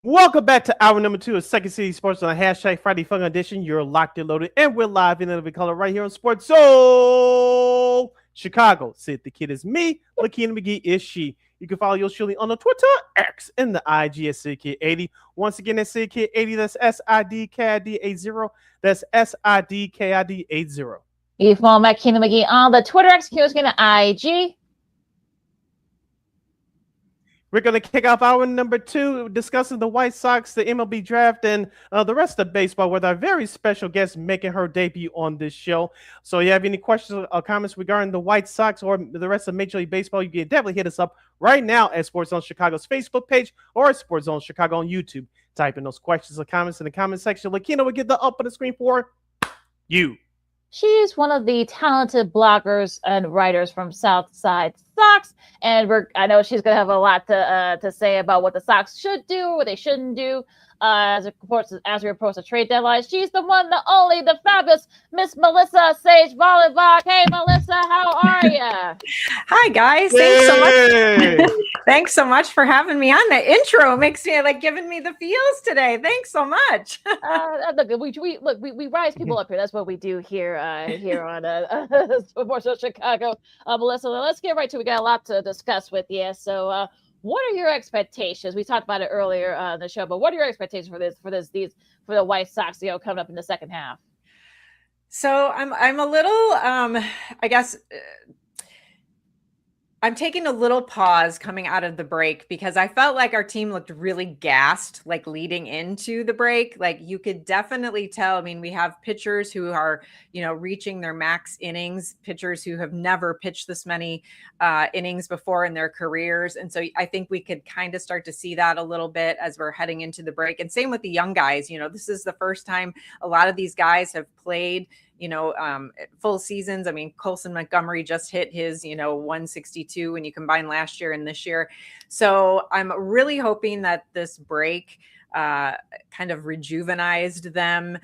Welcome back to hour number 2 of Second City Sports on a hashtag Friday Fun Edition. You're locked and loaded, and we're live in living color right here on Sports Zone Chicago. Sid the Kid is me, LaKeena McGee is she. You can follow yours truly on the Twitter, X, and the IG at SidKid80. Once again, that's SidKid80. That's SIDKID80. That's SIDKID80. You can follow LaKeena McGee on the Twitter, X, and IG. We're going to kick off hour number 2 discussing the White Sox, the MLB draft, and the rest of baseball with our very special guest making her debut on this show. So if you have any questions or comments regarding the White Sox or the rest of Major League Baseball, you can definitely hit us up right now at Sports Zone Chicago's Facebook page or at Sports Zone Chicago on YouTube. Type in those questions or comments in the comment section. LaKeena will get the up on the screen for you. She's one of the talented bloggers and writers from Southside Sox, and I know she's gonna have a lot to say about what the Sox should do, what they shouldn't do. As we approach the trade deadline, she's the one, the only, the fabulous Miss Melissa Sage-Bollenbach. Hey, Melissa, how are you? Hi, guys. Thanks so much. Thanks so much for having me on. The intro makes me like giving me the feels today. Thanks so much. Look, we rise people up here. That's what we do here on Sports Chicago. Melissa, let's get right to it. We got a lot to discuss with you. So, what are your expectations? We talked about it earlier in the show, but what are your expectations for the White Sox, coming up in the second half? So I'm a little, I guess, I'm taking a little pause coming out of the break because I felt like our team looked really gassed, like leading into the break. Like you could definitely tell. I mean, we have pitchers who are, reaching their max innings, pitchers who have never pitched this many innings before in their careers. And so I think we could kind of start to see that a little bit as we're heading into the break. And same with the young guys. This is the first time a lot of these guys have played full seasons. I mean, Colson Montgomery just hit his, 162 when you combine last year and this year. So I'm really hoping that this break kind of rejuvenized them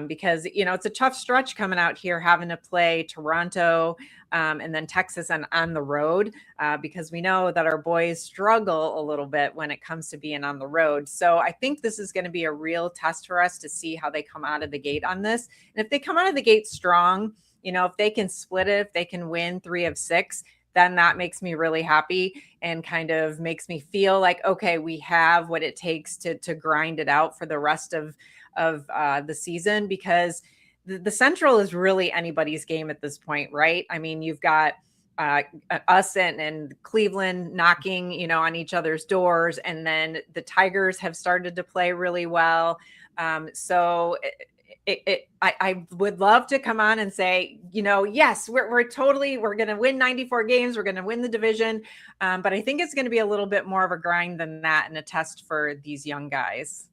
because, it's a tough stretch coming out here, having to play Toronto and then Texas on the road because we know that our boys struggle a little bit when it comes to being on the road. So I think this is going to be a real test for us to see how they come out of the gate on this. And if they come out of the gate strong, if they can split it, if they can win 3 of 6, then that makes me really happy and kind of makes me feel like, okay, we have what it takes to grind it out for the rest of the season, because the Central is really anybody's game at this point, right? I mean, you've got us and Cleveland knocking, on each other's doors, and then the Tigers have started to play really well. So I would love to come on and say, yes, we're going to win 94 games. We're going to win the division. But I think it's going to be a little bit more of a grind than that and a test for these young guys.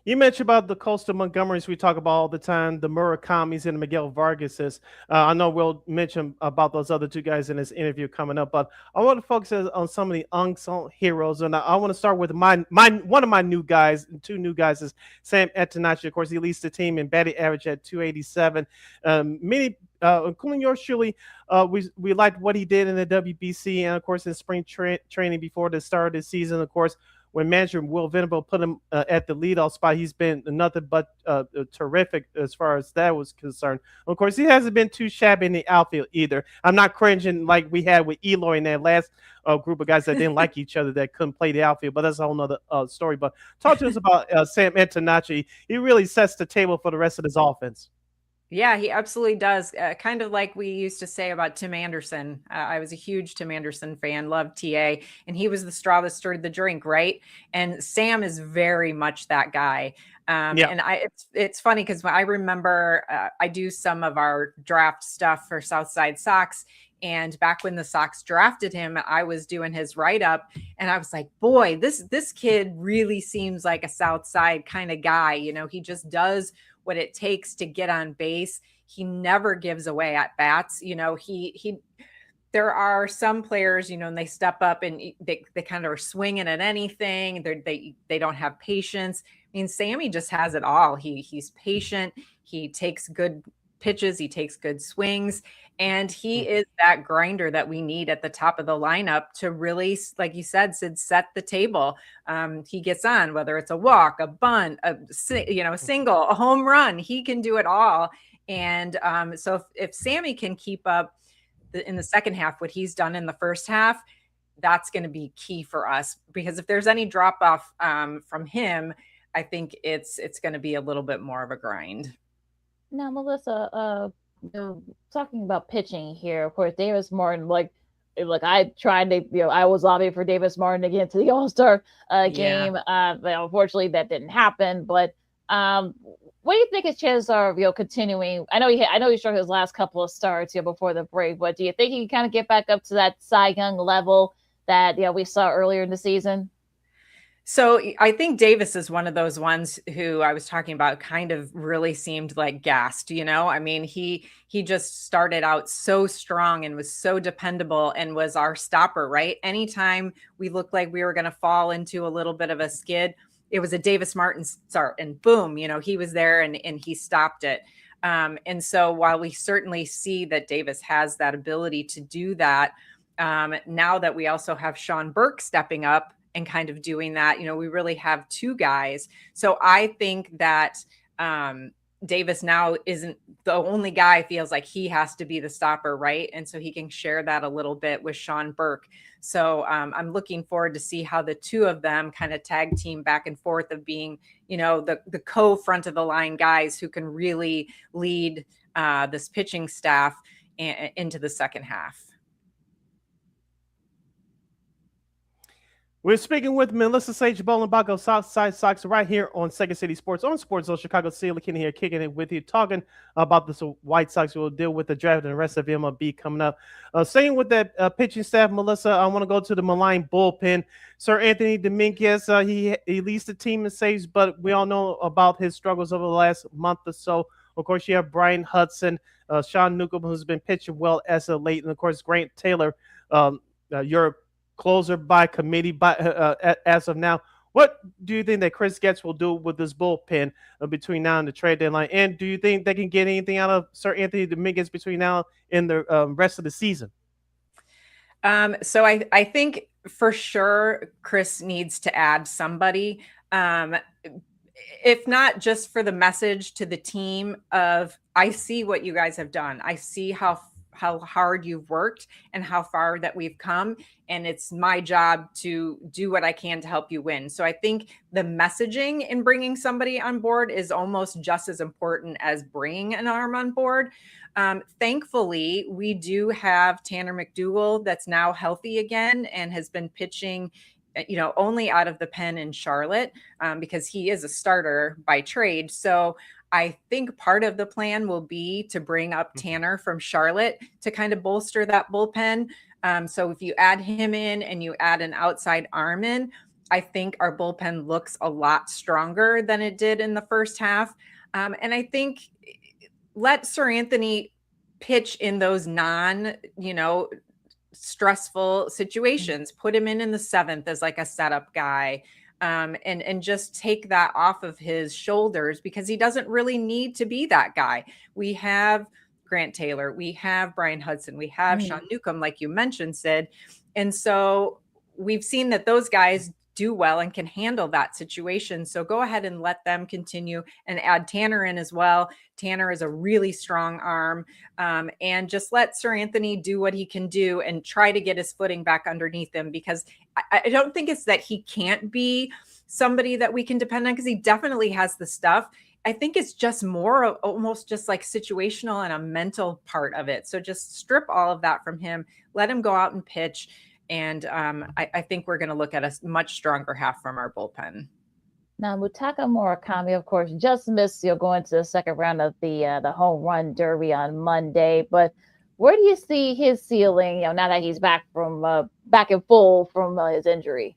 You mentioned about the Coastal Montgomerys we talk about all the time, the Murakamis and the Miguel Vargases. I know we'll mention about those other 2 guys in this interview coming up, but I want to focus on some of the unsung heroes, and I want to start with one of my new guys. 2 new guys is Sam Antonacci. Of course, he leads the team in batting average at 287. Many, including yours truly, we liked what he did in the WBC and, of course, in spring training before the start of the season. Of course, when manager Will Venable put him at the leadoff spot, he's been nothing but terrific as far as that was concerned. Of course, he hasn't been too shabby in the outfield either. I'm not cringing like we had with Eloy in that last group of guys that didn't like each other that couldn't play the outfield, but that's a whole nother story. But talk to us about Sam Antonacci. He really sets the table for the rest of his offense. Yeah, he absolutely does. Kind of like we used to say about Tim Anderson. I was a huge Tim Anderson fan, loved TA, and he was the straw that stirred the drink, right? And Sam is very much that guy. And it's funny because I remember I do some of our draft stuff for Southside Sox. And back when the Sox drafted him, I was doing his write-up, and I was like, boy, this kid really seems like a Southside kind of guy. He just does what it takes to get on base. He never gives away at bats. There are some players, and they step up and they kind of are swinging at anything. They don't have patience. I mean, Sammy just has it all. He's patient. He takes good pitches. He takes good swings. And he is that grinder that we need at the top of the lineup to really, like you said, Sid, set the table. He gets on, whether it's a walk, a bunt, a single, a home run. He can do it all. And so if Sammy can keep up in the second half what he's done in the first half, that's going to be key for us, because if there's any drop off from him, I think it's going to be a little bit more of a grind. Now, Melissa, talking about pitching here, of course, Davis Martin, like I tried to, I was lobbying for Davis Martin to get into the All-Star game. But unfortunately that didn't happen. But what do you think his chances are of, continuing? I know he struck his last couple of starts, before the break, but do you think he can kind of get back up to that Cy Young level that, we saw earlier in the season? So I think Davis is one of those ones who I was talking about kind of really seemed like gassed, I mean, he just started out so strong and was so dependable and was our stopper, right? Anytime we looked like we were going to fall into a little bit of a skid, it was a Davis Martin start and boom, he was there and he stopped it. And so while we certainly see that Davis has that ability to do that, now that we also have Sean Burke stepping up and kind of doing that, we really have two guys. So I think that Davis now isn't the only guy feels like he has to be the stopper, right? And so he can share that a little bit with Sean Burke. So I'm looking forward to see how the two of them kind of tag team back and forth of being, the co-front of the line guys who can really lead this pitching staff into the second half. We're speaking with Melissa Sage-Bollenbach of Southside Sox right here on Second City Sports on Sports Zone Chicago. LaKeena here kicking it with you, talking about this White Sox. We'll deal with the draft and the rest of MLB coming up. Staying with that pitching staff, Melissa, I want to go to the malign bullpen. Sir Anthony Dominguez, he leads the team in saves, but we all know about his struggles over the last month or so. Of course, you have Brian Hudson, Sean Newcomb, who's been pitching well as of late, and of course, Grant Taylor, your closer by committee as of now. What do you think that Chris Getz will do with this bullpen between now and the trade deadline? And do you think they can get anything out of Sir Anthony Dominguez between now and the rest of the season? So I think for sure Chris needs to add somebody, if not just for the message to the team of, I see what you guys have done. I see how hard you've worked and how far that we've come. And it's my job to do what I can to help you win. So I think the messaging in bringing somebody on board is almost just as important as bringing an arm on board. Thankfully, we do have Tanner McDougal that's now healthy again and has been pitching only out of the pen in Charlotte, because he is a starter by trade. So I think part of the plan will be to bring up Tanner from Charlotte to kind of bolster that bullpen. So if you add him in and you add an outside arm in, I think our bullpen looks a lot stronger than it did in the first half. And I think let Sir Anthony pitch in those stressful situations. Put him in the seventh as like a setup guy. And just take that off of his shoulders, because he doesn't really need to be that guy. We have Grant Taylor, we have Brian Hudson, we have Sean Newcomb, like you mentioned, Sid. And so we've seen that those guys do well and can handle that situation. So go ahead and let them continue and add Tanner in as well. Tanner is a really strong arm, and just let Sir Anthony do what he can do and try to get his footing back underneath him, because I don't think it's that he can't be somebody that we can depend on, because he definitely has the stuff. I think it's just more almost just like situational and a mental part of it. So just strip all of that from him, let him go out and pitch. And I think we're going to look at a much stronger half from our bullpen. Now, Mutaka Murakami, of course, just missed going to the second round of the home run derby on Monday. But where do you see his ceiling? Now that he's back in full from his injury.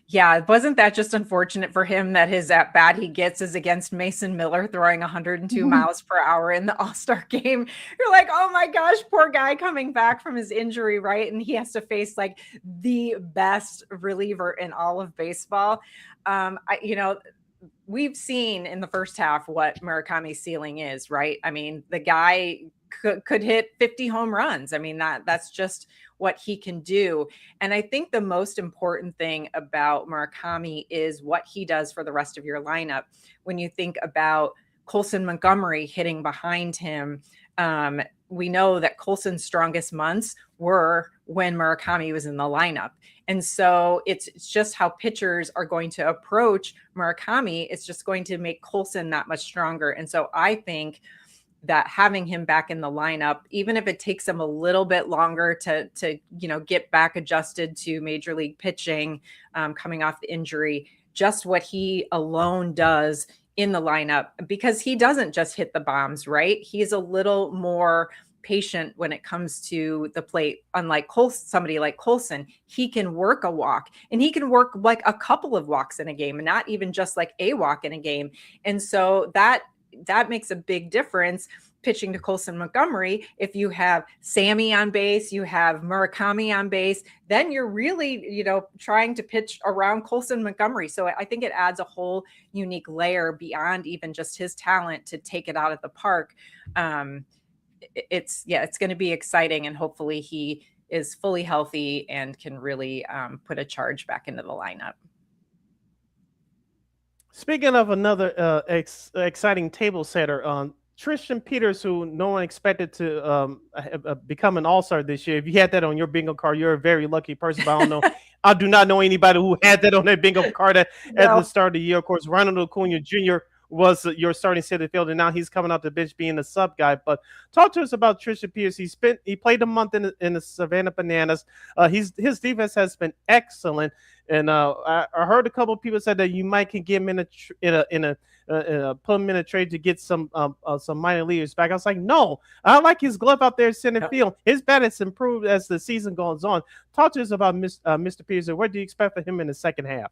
Yeah, wasn't that just unfortunate for him that his at bat he gets is against Mason Miller throwing 102 miles per hour in the All-Star game? You're like, oh my gosh, poor guy coming back from his injury, right? And he has to face like the best reliever in all of baseball. We've seen in the first half what Murakami's ceiling is, right? I mean, the guy could hit 50 home runs. I mean, that's just what he can do. And I think the most important thing about Murakami is what he does for the rest of your lineup. When you think about Colson Montgomery hitting behind him. We know that Colson's strongest months were when Murakami was in the lineup. And so it's just how pitchers are going to approach Murakami. It's just going to make Colson that much stronger. And so I think that having him back in the lineup, even if it takes him a little bit longer to get back adjusted to major league pitching, coming off the injury, just what he alone does in the lineup, because he doesn't just hit the bombs, right? He's a little more patient when it comes to the plate. Unlike somebody like Colson, he can work a walk, and he can work like a couple of walks in a game, and not even just like a walk in a game. And so that makes a big difference pitching to Colson Montgomery. If you have Sammy on base, you have Murakami on base, then you're really, trying to pitch around Colson Montgomery. So I think it adds a whole unique layer beyond even just his talent to take it out of the park. It's going to be exciting, and hopefully he is fully healthy and can really put a charge back into the lineup. Speaking of another exciting table setter, Tristan Peters, who no one expected to become an all-star this year. If you had that on your bingo card, you're a very lucky person. But I don't know. I do not know anybody who had that on their bingo card at the start of the year. Of course, Ronald Acuna Jr. was your starting center fielder, and now he's coming out the bench being the sub guy. But talk to us about Tristan Peters. He played a month in the Savannah Bananas. His defense has been excellent, and I heard a couple of people say that you might can get him put him in a trade to get some minor leaguers back. I was like, no, I like his glove out there in center field. His bat has improved as the season goes on. Talk to us about Mr. Peters. What do you expect for him in the second half?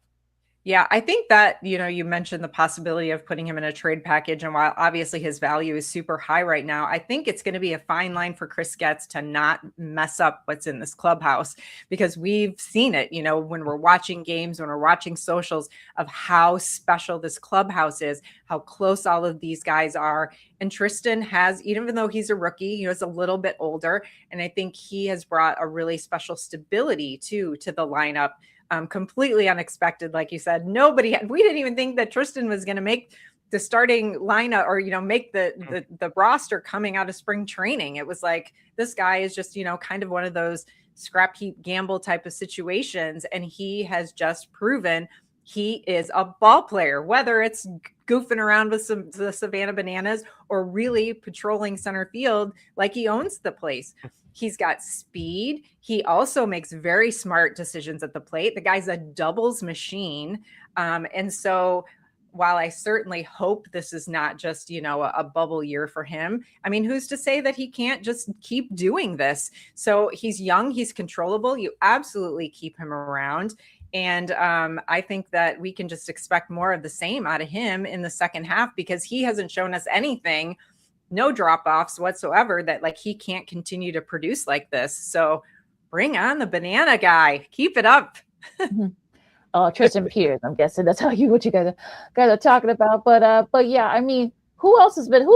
Yeah, I think that, you mentioned the possibility of putting him in a trade package. And while obviously his value is super high right now, I think it's going to be a fine line for Chris Getz to not mess up what's in this clubhouse, because we've seen it, when we're watching games, when we're watching socials, of how special this clubhouse is, how close all of these guys are. And Tristan has, even though he's a rookie, he's a little bit older. And I think he has brought a really special stability to the lineup. Completely unexpected, like you said. We didn't even think that Tristan was going to make the starting lineup or make the roster coming out of spring training. It was like, this guy is just kind of one of those scrap heap gamble type of situations, and he has just proven he is a ball player, whether it's goofing around with the Savannah Bananas or really patrolling center field like he owns the place. He's got speed. He also makes very smart decisions at the plate. The guy's a doubles machine. And so while I certainly hope this is not just, a bubble year for him, I mean, who's to say that he can't just keep doing this? So he's young, he's controllable. You absolutely keep him around. And I think that we can just expect more of the same out of him in the second half, because he hasn't shown us anything, no drop-offs whatsoever, that like he can't continue to produce like this. So bring on the banana guy. Keep it up. Tristan Peters, I'm guessing that's what you guys are talking about. But yeah, I mean, who else has been,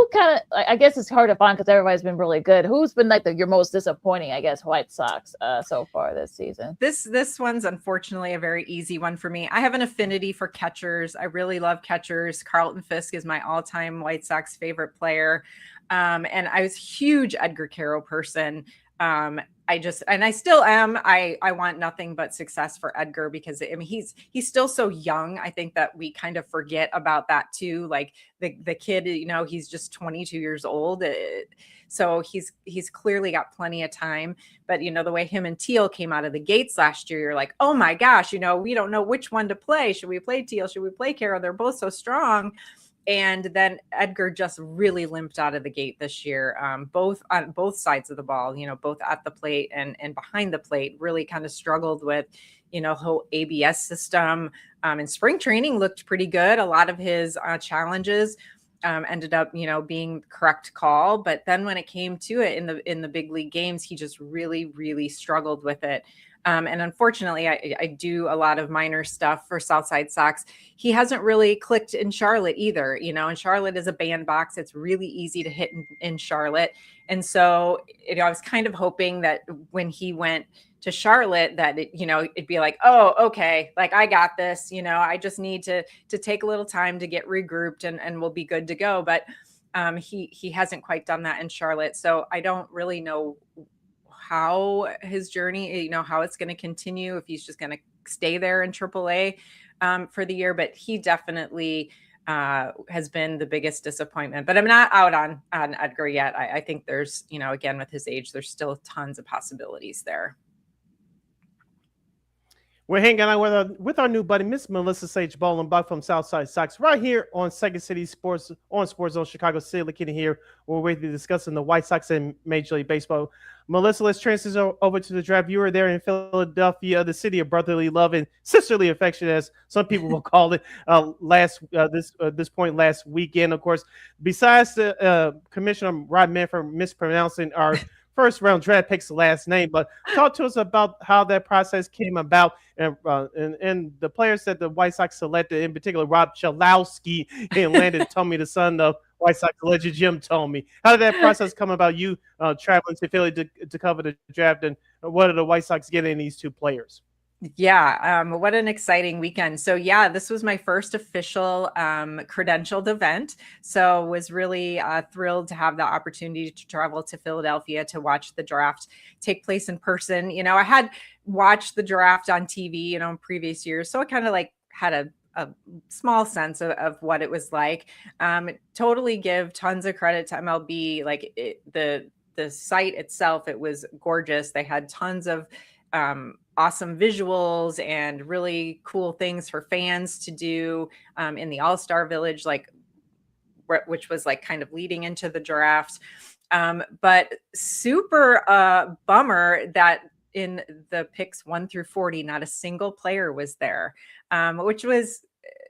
I guess it's hard to find because everybody's been really good. Who's been like your most disappointing, I guess, White Sox so far this season? This one's unfortunately a very easy one for me. I have an affinity for catchers. I really love catchers. Carlton Fisk is my all-time White Sox favorite player. And I was a huge Edgar Caro person. I still am. I want nothing but success for Edgar, because I mean, he's still so young. I think that we kind of forget about that too. Like the kid, he's just 22 years old. So he's clearly got plenty of time. But, the way him and Teal came out of the gates last year, you're like, oh my gosh, we don't know which one to play. Should we play Teal? Should we play Caro? They're both so strong. And then Edgar just really limped out of the gate this year, both on both sides of the ball, both at the plate and behind the plate, really kind of struggled with, whole ABS system. And spring training looked pretty good. A lot of his challenges ended up, being the correct call. But then when it came to it in the big league games, he just really, really struggled with it. And unfortunately, I do a lot of minor stuff for Southside Sox. He hasn't really clicked in Charlotte either. And Charlotte is a bandbox. It's really easy to hit in Charlotte. And so, I was kind of hoping that when he went to Charlotte that it'd be like, oh, okay, like I got this, I just need to take a little time to get regrouped and we'll be good to go. But he hasn't quite done that in Charlotte. So I don't really know how his journey, how it's going to continue, if he's just going to stay there in AAA for the year. But he definitely has been the biggest disappointment. But I'm not out on Edgar yet. I think there's, again, with his age, there's still tons of possibilities there. We're hanging out with our new buddy, Miss Melissa Sage-Bollenbach from Southside Sox, right here on Second City Sports, on Sports Zone Chicago City. LaKeena here. We're discussing the White Sox and Major League Baseball. Melissa, let's transition over to the draft. You were there in Philadelphia, the city of brotherly love and sisterly affection, as some people will call it, this point last weekend. Of course, besides the Commissioner Rod Manfred mispronouncing our first round draft picks last name, but talk to us about how that process came about and the players that the White Sox selected, in particular Rob Chalowski and landed Tomey, the son of White Sox legend Jim Tomey. How did that process come about? You traveling to Philly to cover the draft, and what are the White Sox getting in these two players? Yeah, what an exciting weekend. So yeah, this was my first official credentialed event. So was really thrilled to have the opportunity to travel to Philadelphia to watch the draft take place in person. I had watched the draft on TV, in previous years. So I kind of like had a small sense of what it was like. Totally give tons of credit to MLB. Like the site itself, it was gorgeous. They had tons of awesome visuals and really cool things for fans to do in the All-Star Village, which was like kind of leading into the draft. But super bummer that in the picks 1 through 40, not a single player was there, which was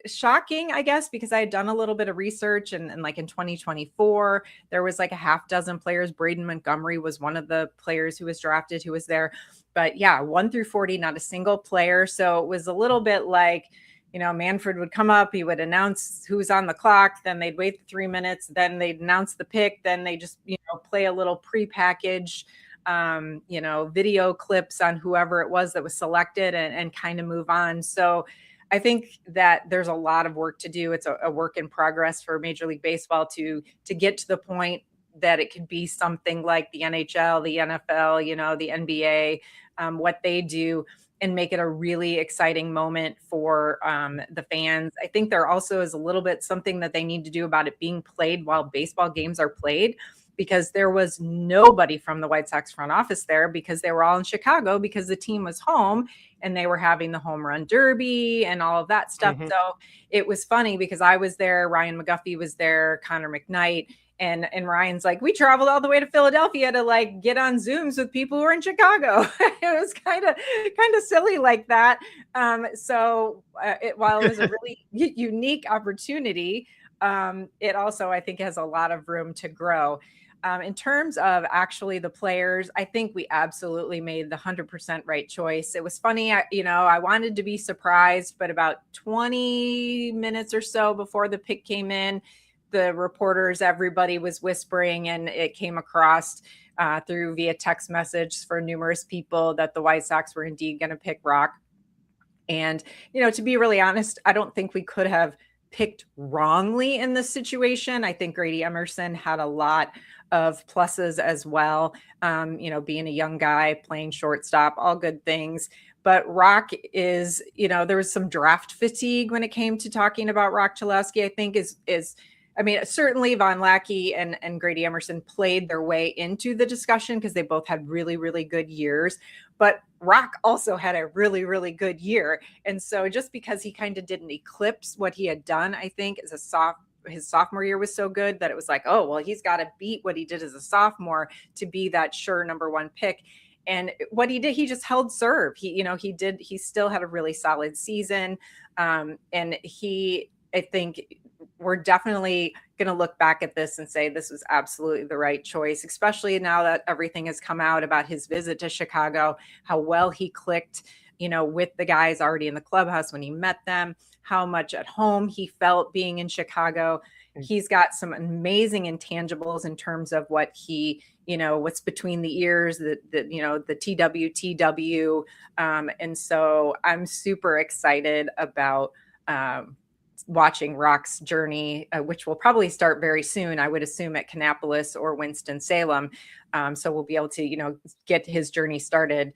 shocking, I guess, because I had done a little bit of research and like in 2024, there was like a half dozen players. Braden Montgomery was one of the players who was drafted, who was there. But yeah, 1 through 40, not a single player. So it was a little bit like, Manfred would come up, he would announce who's on the clock, then they'd wait 3 minutes, then they'd announce the pick, then they just, play a little prepackaged, video clips on whoever it was that was selected and kind of move on. So I think that there's a lot of work to do. It's a work in progress for Major League Baseball to get to the point that it could be something like the NHL, the NFL, the NBA, what they do, and make it a really exciting moment for the fans. I think there also is a little bit something that they need to do about it being played while baseball games are played, because there was nobody from the White Sox front office there because they were all in Chicago because the team was home and they were having the home run derby and all of that stuff. Mm-hmm. So it was funny because I was there, Ryan McGuffey was there, Connor McKnight, and Ryan's like, we traveled all the way to Philadelphia to like get on Zooms with people who are in Chicago. It was kind of silly like that. While it was a really unique opportunity, it also, I think, has a lot of room to grow. In terms of actually the players, I think we absolutely made the 100% right choice. It was funny, I wanted to be surprised, but about 20 minutes or so before the pick came in, the reporters, everybody was whispering, and it came across through via text message for numerous people that the White Sox were indeed going to pick Rock. And, to be really honest, I don't think we could have picked wrongly in this situation. I think Grady Emerson had a lot of pluses as well. Being a young guy, playing shortstop, all good things. But Rock is, there was some draft fatigue when it came to talking about Rock Chalowski, I think certainly Von Lackey and Grady Emerson played their way into the discussion because they both had really, really good years. But Rock also had a really, really good year. And so just because he kind of didn't eclipse what he had done, I think, his sophomore year was so good that it was like, oh, well, he's got to beat what he did as a sophomore to be that sure number one pick. And what he did, he just held serve. He still had a really solid season. And I think we're definitely going to look back at this and say this was absolutely the right choice, especially now that everything has come out about his visit to Chicago, how well he clicked, with the guys already in the clubhouse when he met them, how much at home he felt being in Chicago. He's got some amazing intangibles in terms of what he, what's between the ears, the TWTW. And so I'm super excited about watching Rock's journey, which will probably start very soon, I would assume, at Kannapolis or Winston-Salem. So we'll be able to, get his journey started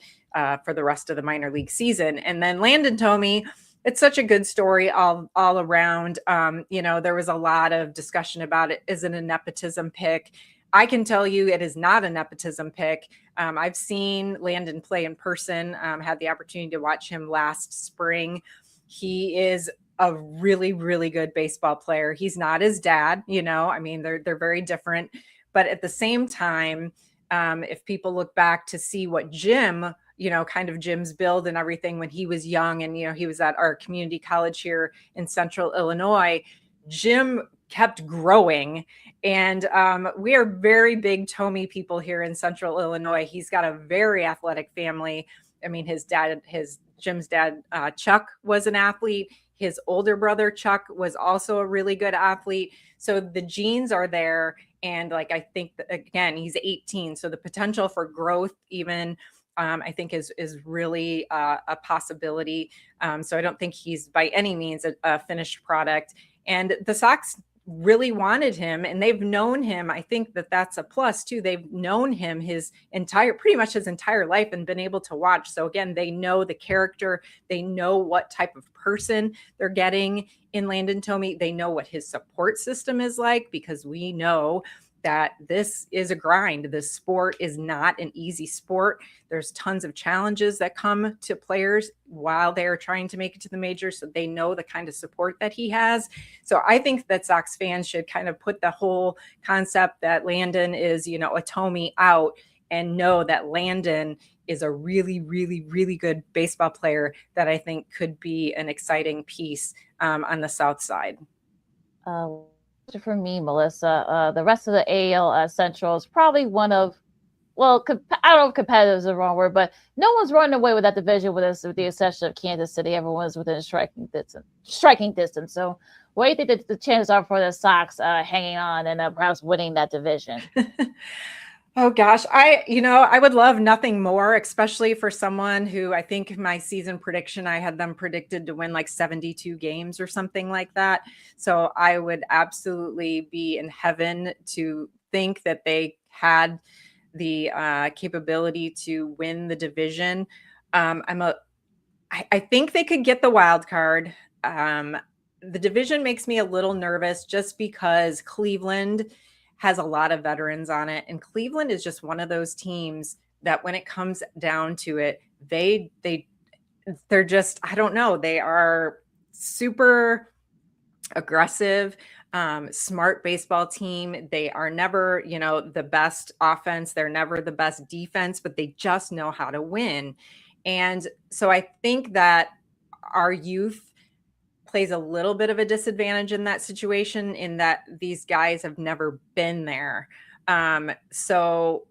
for the rest of the minor league season. And then Landon Thome, it's such a good story all around. There was a lot of discussion about it. Is it a nepotism pick? I can tell you it is not a nepotism pick. I've seen Landon play in person, had the opportunity to watch him last spring. He is a really, really good baseball player. He's not his dad, they're very different. But at the same time, if people look back to see what Jim, kind of Jim's build and everything when he was young, and, he was at our community college here in Central Illinois, Jim kept growing. And we are very big Thome people here in Central Illinois. He's got a very athletic family. I mean, Jim's dad, Chuck, was an athlete. His older brother, Chuck, was also a really good athlete. So the genes are there. And I think that, again, he's 18. So the potential for growth even, I think is really a possibility. So I don't think he's by any means a finished product. And the Sox really wanted him, and they've known him. I think that's a plus too. They've known him pretty much his entire life and been able to watch. So again, they know the character, they know what type of person they're getting in Landon Thome. They know what his support system is like, because we know that this is a grind. This sport is not an easy sport. There's tons of challenges that come to players while they're trying to make it to the majors. So they know the kind of support that he has. So I think that Sox fans should kind of put the whole concept that Landon is, a Thome out, and know that Landon is a really, really, really good baseball player that I think could be an exciting piece on the South side. For me, Melissa, the rest of the AL Central is probably one of, I don't know if competitive is the wrong word, but no one's running away with that division with the exception of Kansas City. Everyone's within striking distance. So what do you think that the chances are for the Sox hanging on and perhaps winning that division? Oh gosh, I would love nothing more, especially for someone who, I think my season prediction, I had them predicted to win 72 games or something like that. So I would absolutely be in heaven to think that they had the capability to win the division. I think they could get the wild card. The division makes me a little nervous just because Cleveland has a lot of veterans on it. And Cleveland is just one of those teams that when it comes down to it, they're just, I don't know, they are super aggressive, smart baseball team. They are never, the best offense. They're never the best defense, but they just know how to win. And so I think that our youth plays a little bit of a disadvantage in that situation, in that these guys have never been there. So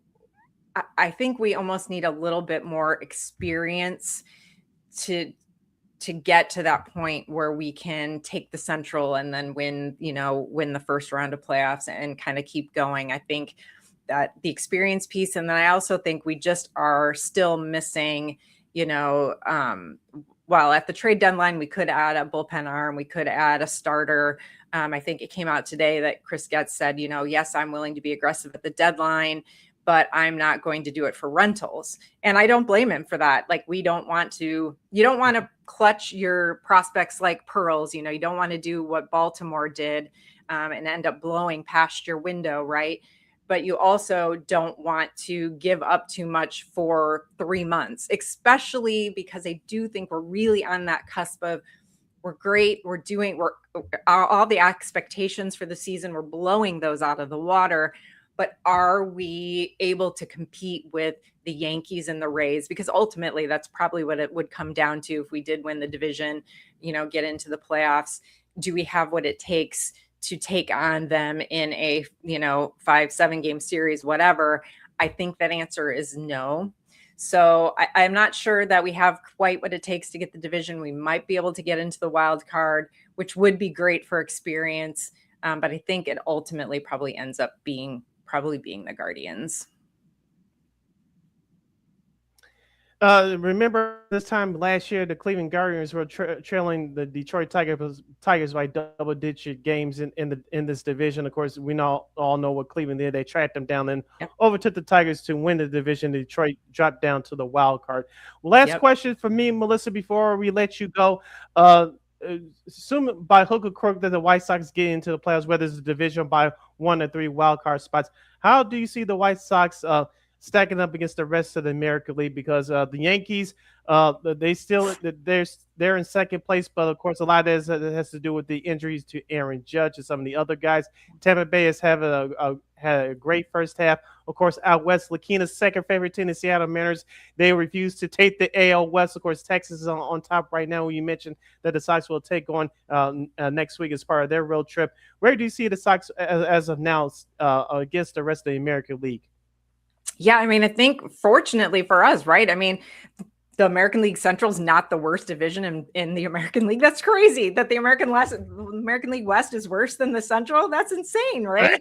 I think we almost need a little bit more experience to get to that point where we can take the Central and then win the first round of playoffs and kind of keep going. I think that the experience piece. And then I also think we just are still missing, well, at the trade deadline, we could add a bullpen arm. We could add a starter. I think it came out today that Chris Getz said, yes, I'm willing to be aggressive at the deadline, but I'm not going to do it for rentals. And I don't blame him for that. You don't want to clutch your prospects like pearls. You don't want to do what Baltimore did and end up blowing past your window, right? But you also don't want to give up too much for 3 months, especially because I do think we're really on that cusp of, we're great. We're all the expectations for the season, we're blowing those out of the water. But are we able to compete with the Yankees and the Rays? Because ultimately that's probably what it would come down to if we did win the division, get into the playoffs. Do we have what it takes to take on them in a 5-7 game series, whatever? I think that answer is no. So I'm not sure that we have quite what it takes to get the division. We might be able to get into the wild card, which would be great for experience. But I think it ultimately probably ends up being the Guardians. Remember this time last year, the Cleveland Guardians were trailing the Detroit Tigers by double-digit games in this division. Of course, we all know what Cleveland did. They tracked them down and overtook the Tigers to win the division. Detroit dropped down to the wild card. Last question for me, Melissa, before we let you go. Assume by hook or crook that the White Sox get into the playoffs, whether it's a division by 1 or 3 wild card spots. How do you see the White Sox stacking up against the rest of the American League? Because the Yankees, they're in second place, but of course a lot of that has to do with the injuries to Aaron Judge and some of the other guys. Tampa Bay has had a great first half. Of course, out west, LaKeena's second favorite team, the Seattle Mariners, they refuse to take the AL West. Of course, Texas is on top right now. You mentioned that the Sox will take on next week as part of their road trip. Where do you see the Sox as of now against the rest of the American League? Yeah, I mean, I think fortunately for us, right? I mean, the American League Central is not the worst division in the American League. That's crazy that the American League West is worse than the Central. That's insane, right?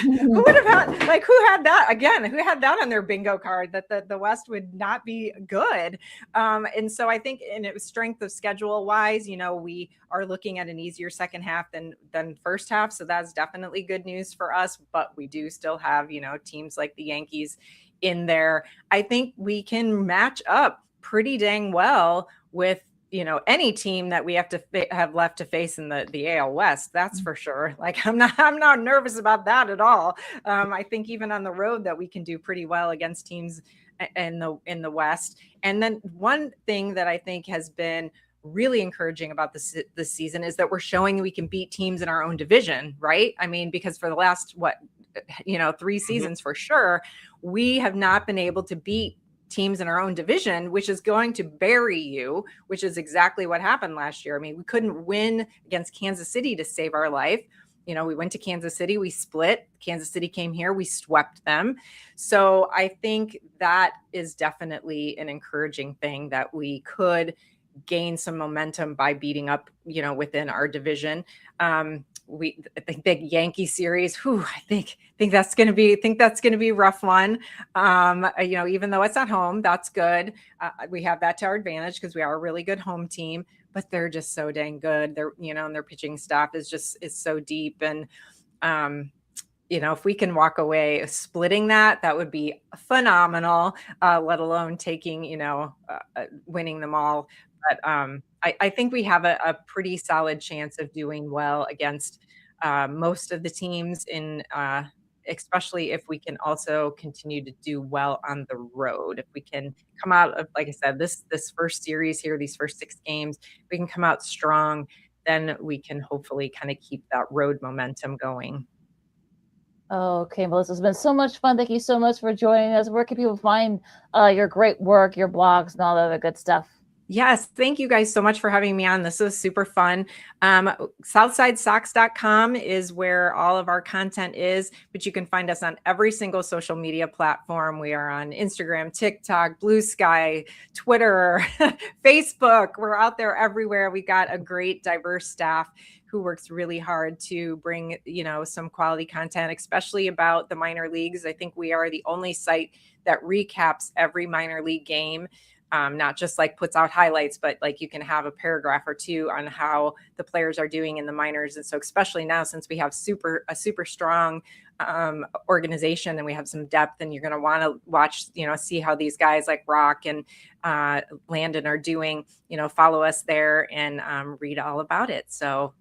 Who would have had, who had that on their bingo card, that the West would not be good? And so I think in its strength of schedule wise, we are looking at an easier second half than first half. So that's definitely good news for us, but we do still have, teams like the Yankees in there. I think we can match up pretty dang well with any team that we have to have left to face in the AL West. That's for sure. I'm not nervous about that at all. I think even on the road that we can do pretty well against teams in the West. And then one thing that I think has been really encouraging about this season is that we're showing we can beat teams in our own division, right? I mean, because for the last 3 seasons for sure, we have not been able to beat teams in our own division, which is going to bury you, which is exactly what happened last year. I mean, we couldn't win against Kansas City to save our life. We went to Kansas City, we split. Kansas City came here, we swept them. So I think that is definitely an encouraging thing, that we could gain some momentum by beating up, within our division. I think the Yankee series, I think that's going to be a rough one. Even though it's at home, that's good. We have that to our advantage because we are a really good home team, but they're just so dang good. They're, and their pitching staff is so deep. And, if we can walk away splitting that would be phenomenal, let alone taking, winning them all. But I think we have a pretty solid chance of doing well against most of the teams, especially if we can also continue to do well on the road. If we can come out of, like I said, this first series here, these first 6 games, we can come out strong, then we can hopefully kind of keep that road momentum going. Okay, Melissa, it's been so much fun. Thank you so much for joining us. Where can people find your great work, your blogs, and all the other good stuff? Yes, thank you guys so much for having me on. This was super fun. SouthsideSox.com is where all of our content is, but you can find us on every single social media platform. We are on Instagram, TikTok, Blue Sky, Twitter, Facebook. We're out there everywhere. We got a great diverse staff who works really hard to bring, some quality content, especially about the minor leagues. I think we are the only site that recaps every minor league game. Not just puts out highlights, but you can have a paragraph or two on how the players are doing in the minors. And so especially now, since we have a super strong organization and we have some depth, and you're going to want to watch, see how these guys like Rock and Landon are doing, follow us there and read all about it. So.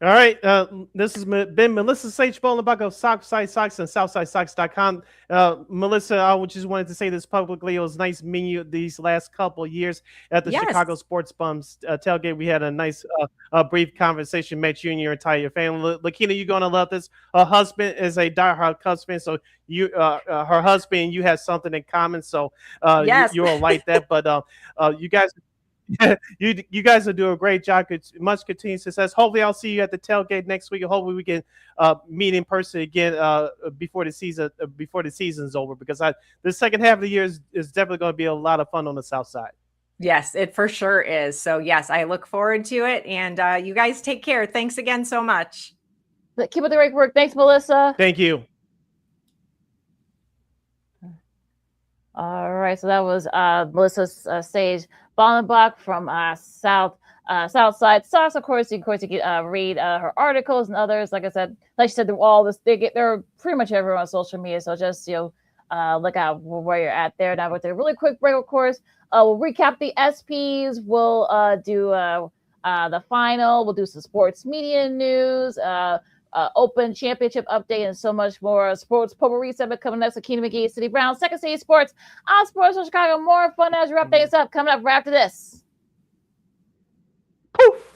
All right, this has been Melissa Sage-Bollenbach of Southside Sox and SouthsideSox.com. Melissa, I just wanted to say this publicly. It was nice meeting you these last couple of years at the Chicago Sports Bums tailgate. We had a nice brief conversation, met you and your entire family. LaKeena, you're going to love this. Her husband is a diehard Cubs fan, so her husband and you have something in common, so you'll like that. But you guys... you guys are doing a great job. Much continued success. Hopefully, I'll see you at the tailgate next week. Hopefully, we can meet in person again before the season's over. Because the second half of the year is definitely going to be a lot of fun on the South Side. Yes, it for sure is. So yes, I look forward to it. And you guys take care. Thanks again so much. Keep up the great work. Thanks, Melissa. Thank you. All right, so that was Melissa's Sage-Bollenbach from Southside Sox. Of course, you can read her articles and others. Like I said, like she said, they're pretty much everywhere on social media. So just look out where you're at there. Now, with a really quick break, of course, we'll recap the ESPYs. We'll do the final. We'll do some sports media news. Open championship update and so much more. Sports potpourri segment coming next with LaKeena McGee, City Brown, Second City Sports on Sports of Chicago. More fun as we wrap things up coming up right after this. Poof.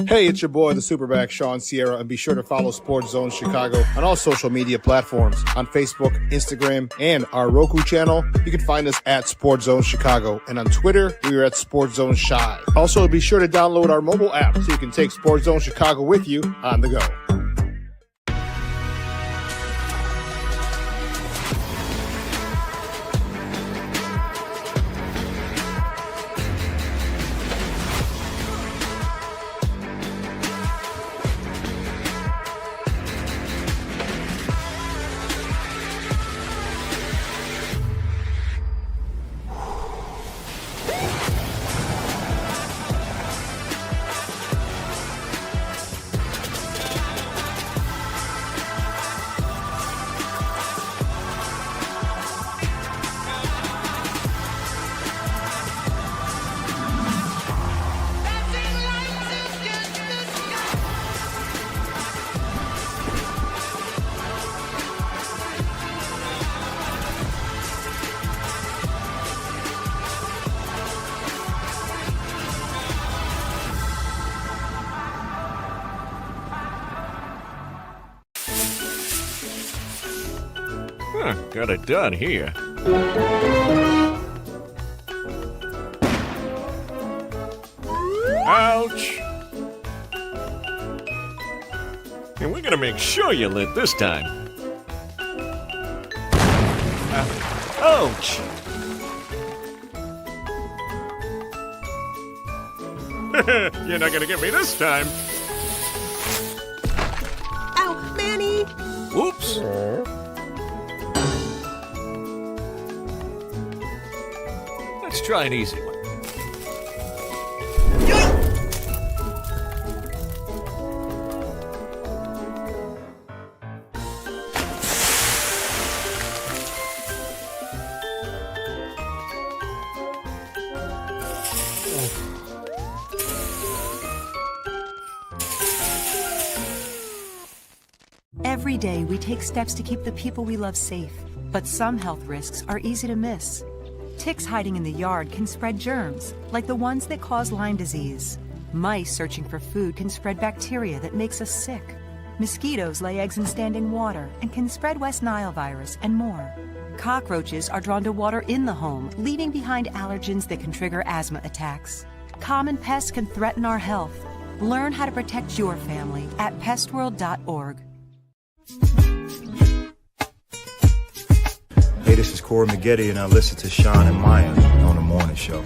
Hey, it's your boy, the Superback, Sean Sierra, and be sure to follow Sports Zone Chicago on all social media platforms on Facebook, Instagram, and our Roku channel. You can find us at Sports Zone Chicago, and on Twitter, we are at Sports Zone Shy. Also, be sure to download our mobile app so you can take Sports Zone Chicago with you on the go. Got it done here. Ouch! And we're gonna make sure you lit this time. Ouch! You're not gonna get me this time. Ow, Manny! Whoops! Let's try an easy one. Every day we take steps to keep the people we love safe, but some health risks are easy to miss. Ticks hiding in the yard can spread germs, like the ones that cause Lyme disease. Mice searching for food can spread bacteria that makes us sick. Mosquitoes lay eggs in standing water and can spread West Nile virus and more. Cockroaches are drawn to water in the home, leaving behind allergens that can trigger asthma attacks. Common pests can threaten our health. Learn how to protect your family at pestworld.org. Hey, this is Corey Maggette, and I listen to Sean and Maya on the morning show.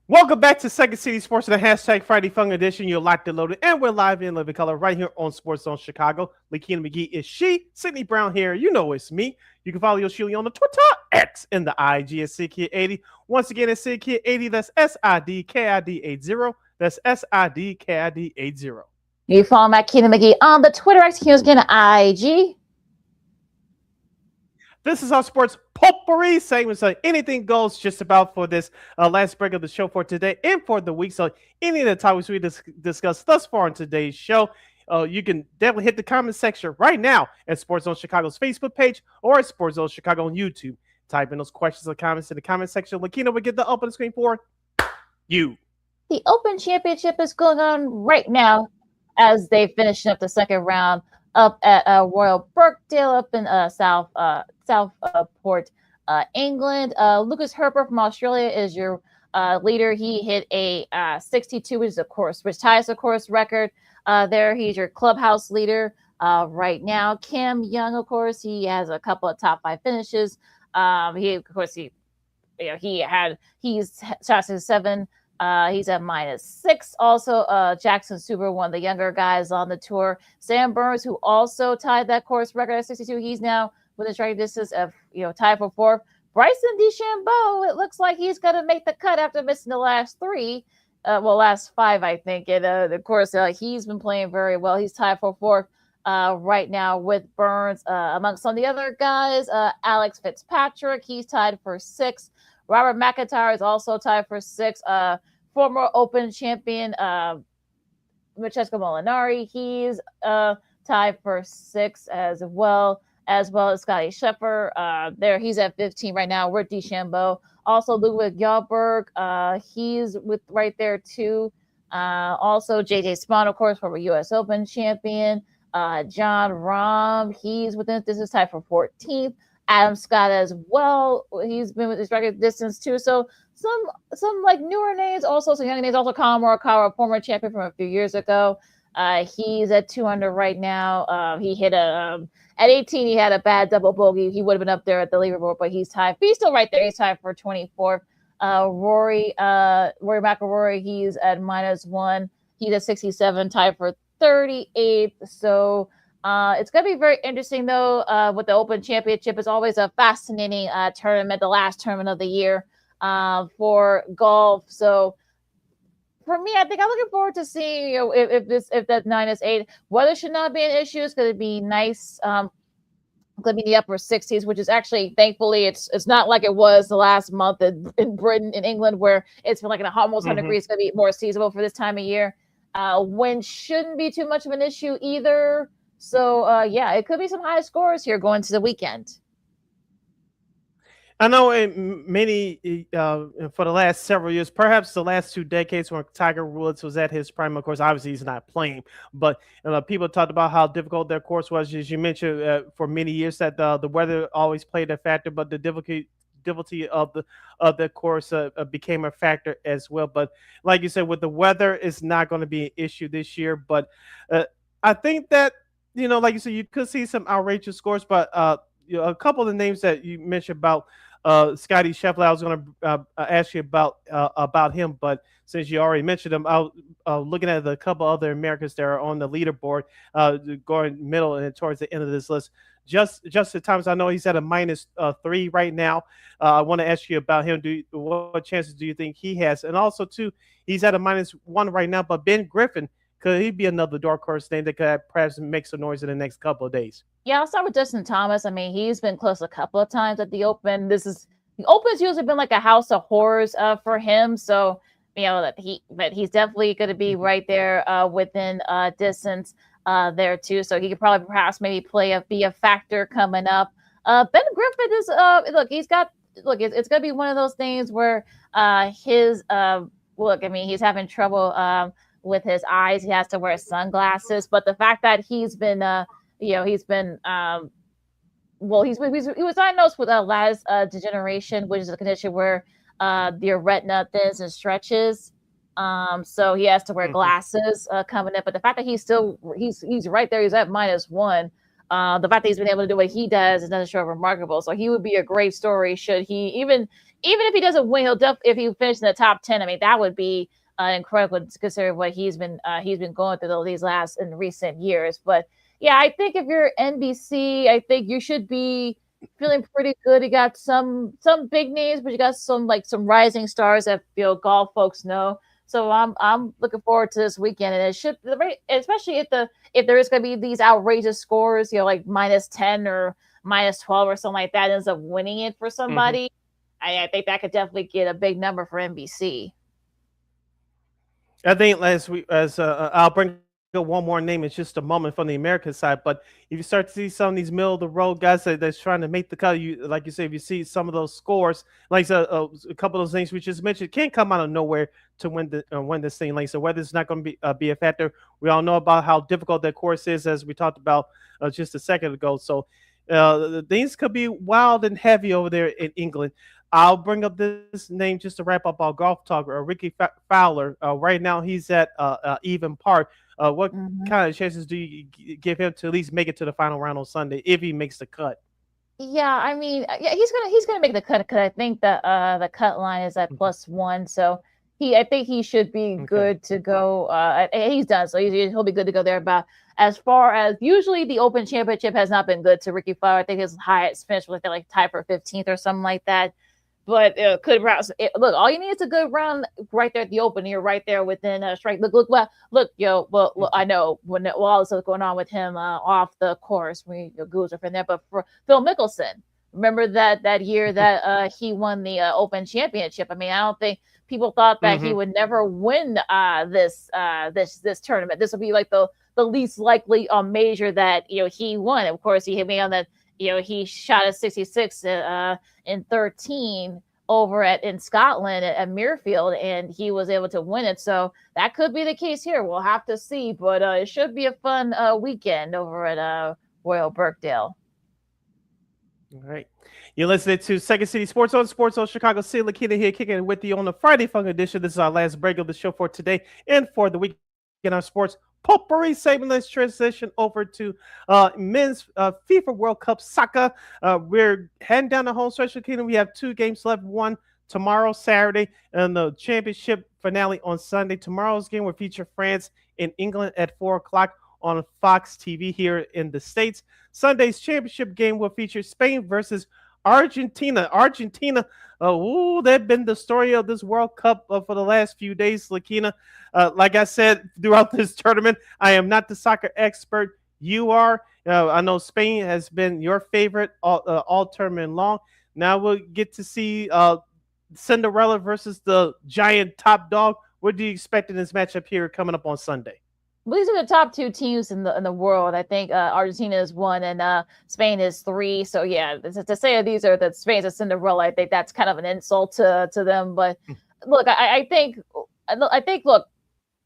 Welcome back to Second City Sports and the hashtag Friday Fun Edition. You're locked and loaded, and we're live in living color right here on Sports Zone Chicago. LaKeena McGee is she. Sidney Brown here. You know it's me. You can follow Yoshili on the Twitter, X, and the IG at SidKid80. Once again, it's SidKid80. That's SIDKID80. That's SIDKID80. You follow LaKeena McGee on the Twitter, X, again, IG. This is our sports potpourri segment, so anything goes just about for this last break of the show for today and for the week. So any of the topics we discussed thus far on today's show, you can definitely hit the comment section right now at Sports Zone Chicago's Facebook page or at Sports Zone Chicago on YouTube. Type in those questions or comments in the comment section. LaKeena will get the up on the screen for you. The Open Championship is going on right now as they finish up the second round up at Royal Birkdale up in Southport, England. Lucas Herbert from Australia is your leader. He hit a 62, which ties the course record. There, he's your clubhouse leader right now. Cam Young, of course, he has a couple of top 5 finishes. He's shot to 7. He's at -6. Also, Jackson Suber, one of the younger guys on the tour. Sam Burns, who also tied that course record at 62. He's now within striking distance of, tied for 4th. Bryson DeChambeau, it looks like he's going to make the cut after missing the last 3. Last 5, I think. And of course, he's been playing very well. He's tied for 4th right now with Burns. Amongst some of the other guys, Alex Fitzpatrick, he's tied for 6th. Robert McIntyre is also tied for 6th. Former Open champion Francesco Molinari, he's tied for 6th as well as Scotty Scheffler. There, he's at 15 right now with DeChambeau. Also, Ludwig Jalberg, he's right there too. Also, JJ Spawn, of course, former U.S. Open champion. John Rahm, he's within this is tied for 14th. Adam Scott as well. He's been with his record distance too. So some like newer names, also some young names. Also, Colin Morikawa, former champion from a few years ago. He's at 200 right now. He hit at 18. He had a bad double bogey. He would have been up there at the leaderboard, but he's tied. He's still right there. He's tied for 24th. Rory McIlroy, he's at -1. He's at 67, tied for 38th. So it's going to be very interesting, though, with the Open Championship. It's always a fascinating tournament, the last tournament of the year for golf. So for me, I think I'm looking forward to seeing if that -8 weather should not be an issue. It's going to be nice. Going to be the upper 60s, which is actually, thankfully, it's not like it was the last month in Britain, in England, where it's been like almost 100 degrees. It's going to be more seasonable for this time of year. Wind shouldn't be too much of an issue either. So, it could be some high scores here going to the weekend. I know in many for the last several years, perhaps the last 2 decades, when Tiger Woods was at his prime. Of course, obviously he's not playing, but people talked about how difficult their course was. As you mentioned, for many years that the weather always played a factor, but the difficulty of the course became a factor as well. But like you said, with the weather, it's not going to be an issue this year. But I think that like you said, you could see some outrageous scores. But a couple of the names that you mentioned about Scotty Scheffler, I was going to ask you about him, but since you already mentioned him, I was looking at a couple other Americans that are on the leaderboard, going middle and towards the end of this list. Justin Thomas, I know he's at a -3 right now. I want to ask you about him. What chances do you think he has? And also, too, he's at a -1 right now, but Ben Griffin, could he be another dark horse name that could perhaps make some noise in the next couple of days? Yeah, I'll start with Justin Thomas. I mean, he's been close a couple of times at the Open. The Open's usually been like a house of horrors for him. So, but he's definitely going to be right there within distance there too. So he could probably perhaps maybe be a factor coming up. Ben Griffin is it's going to be one of those things where he's having trouble with his eyes. He has to wear sunglasses, but the fact that he was diagnosed with lattice degeneration, which is a condition where your retina thins and stretches. So he has to wear glasses coming up. But the fact that he's right there, he's at -1. The fact that he's been able to do what he does is nothing short of remarkable. So he would be a great story should he even if he doesn't win, if he finishes in the top 10. I mean, that would be incredible to consider what he's been going through these in recent years. But yeah, I think if you're NBC, I think you should be feeling pretty good. You got some big names, but you got some rising stars that golf folks know. So I'm looking forward to this weekend, and it should, especially if there is going to be these outrageous scores, like -10 or -12 or something like that, ends up winning it for somebody. I think that could definitely get a big number for NBC. I think as I'll bring one more name. It's just a moment from the American side. But if you start to see some of these middle of the road guys that's trying to make the cut, you like you say, if you see some of those scores, like a couple of those names we just mentioned, can't come out of nowhere to win this thing. Like so, whether it's not going to be a factor, we all know about how difficult that course is, as we talked about just a second ago. So things could be wild and heavy over there in England. I'll bring up this name just to wrap up our golf talk. Ricky Fowler. Right now, he's at even par. What kind of chances do you give him to at least make it to the final round on Sunday if he makes the cut? Yeah, I mean, yeah, he's gonna make the cut because I think the cut line is at +1, so I think he should be good to go. He's done, so he'll be good to go there. But as far as usually the Open Championship has not been good to Ricky Fowler. I think his highest finish was like tied for 15th or something like that. But could look, all you need is a good round right there at the Open. You're right there within strike. Look, I know when all this is going on with him off the course, Goose are from there. But for Phil Mickelson, remember that year that he won the Open Championship. I mean, I don't think people thought that he would never win this tournament. This would be like the least likely major that he won. Of course, he hit me on that. He shot a 66 in 13 over in Scotland at Muirfield, and he was able to win it. So that could be the case here. We'll have to see, but it should be a fun weekend over at Royal Birkdale. All right. You're listening to Second City Sports on Chicago City. LaKeena here kicking it with you on the Friday Funk edition. This is our last break of the show for today and for the week in our sports potpourri segment. Let's transition over to men's FIFA World Cup soccer. We're heading down the home stretch. We have 2 games left. One tomorrow, Saturday, and the championship finale on Sunday. Tomorrow's game will feature France and England at 4 o'clock on Fox TV here in the States. Sunday's championship game will feature Spain versus Argentina. They've been the story of this World Cup for the last few days, LaKeena. Like I said, throughout this tournament, I am not the soccer expert. You are. I know Spain has been your favorite all tournament long. Now we'll get to see Cinderella versus the giant top dog. What do you expect in this matchup here coming up on Sunday? Well, these are the top 2 teams in the world. I think Argentina is 1 and Spain is 3. So yeah, to say these are the Spain's a Cinderella, I think that's kind of an insult to them. But look, I think look,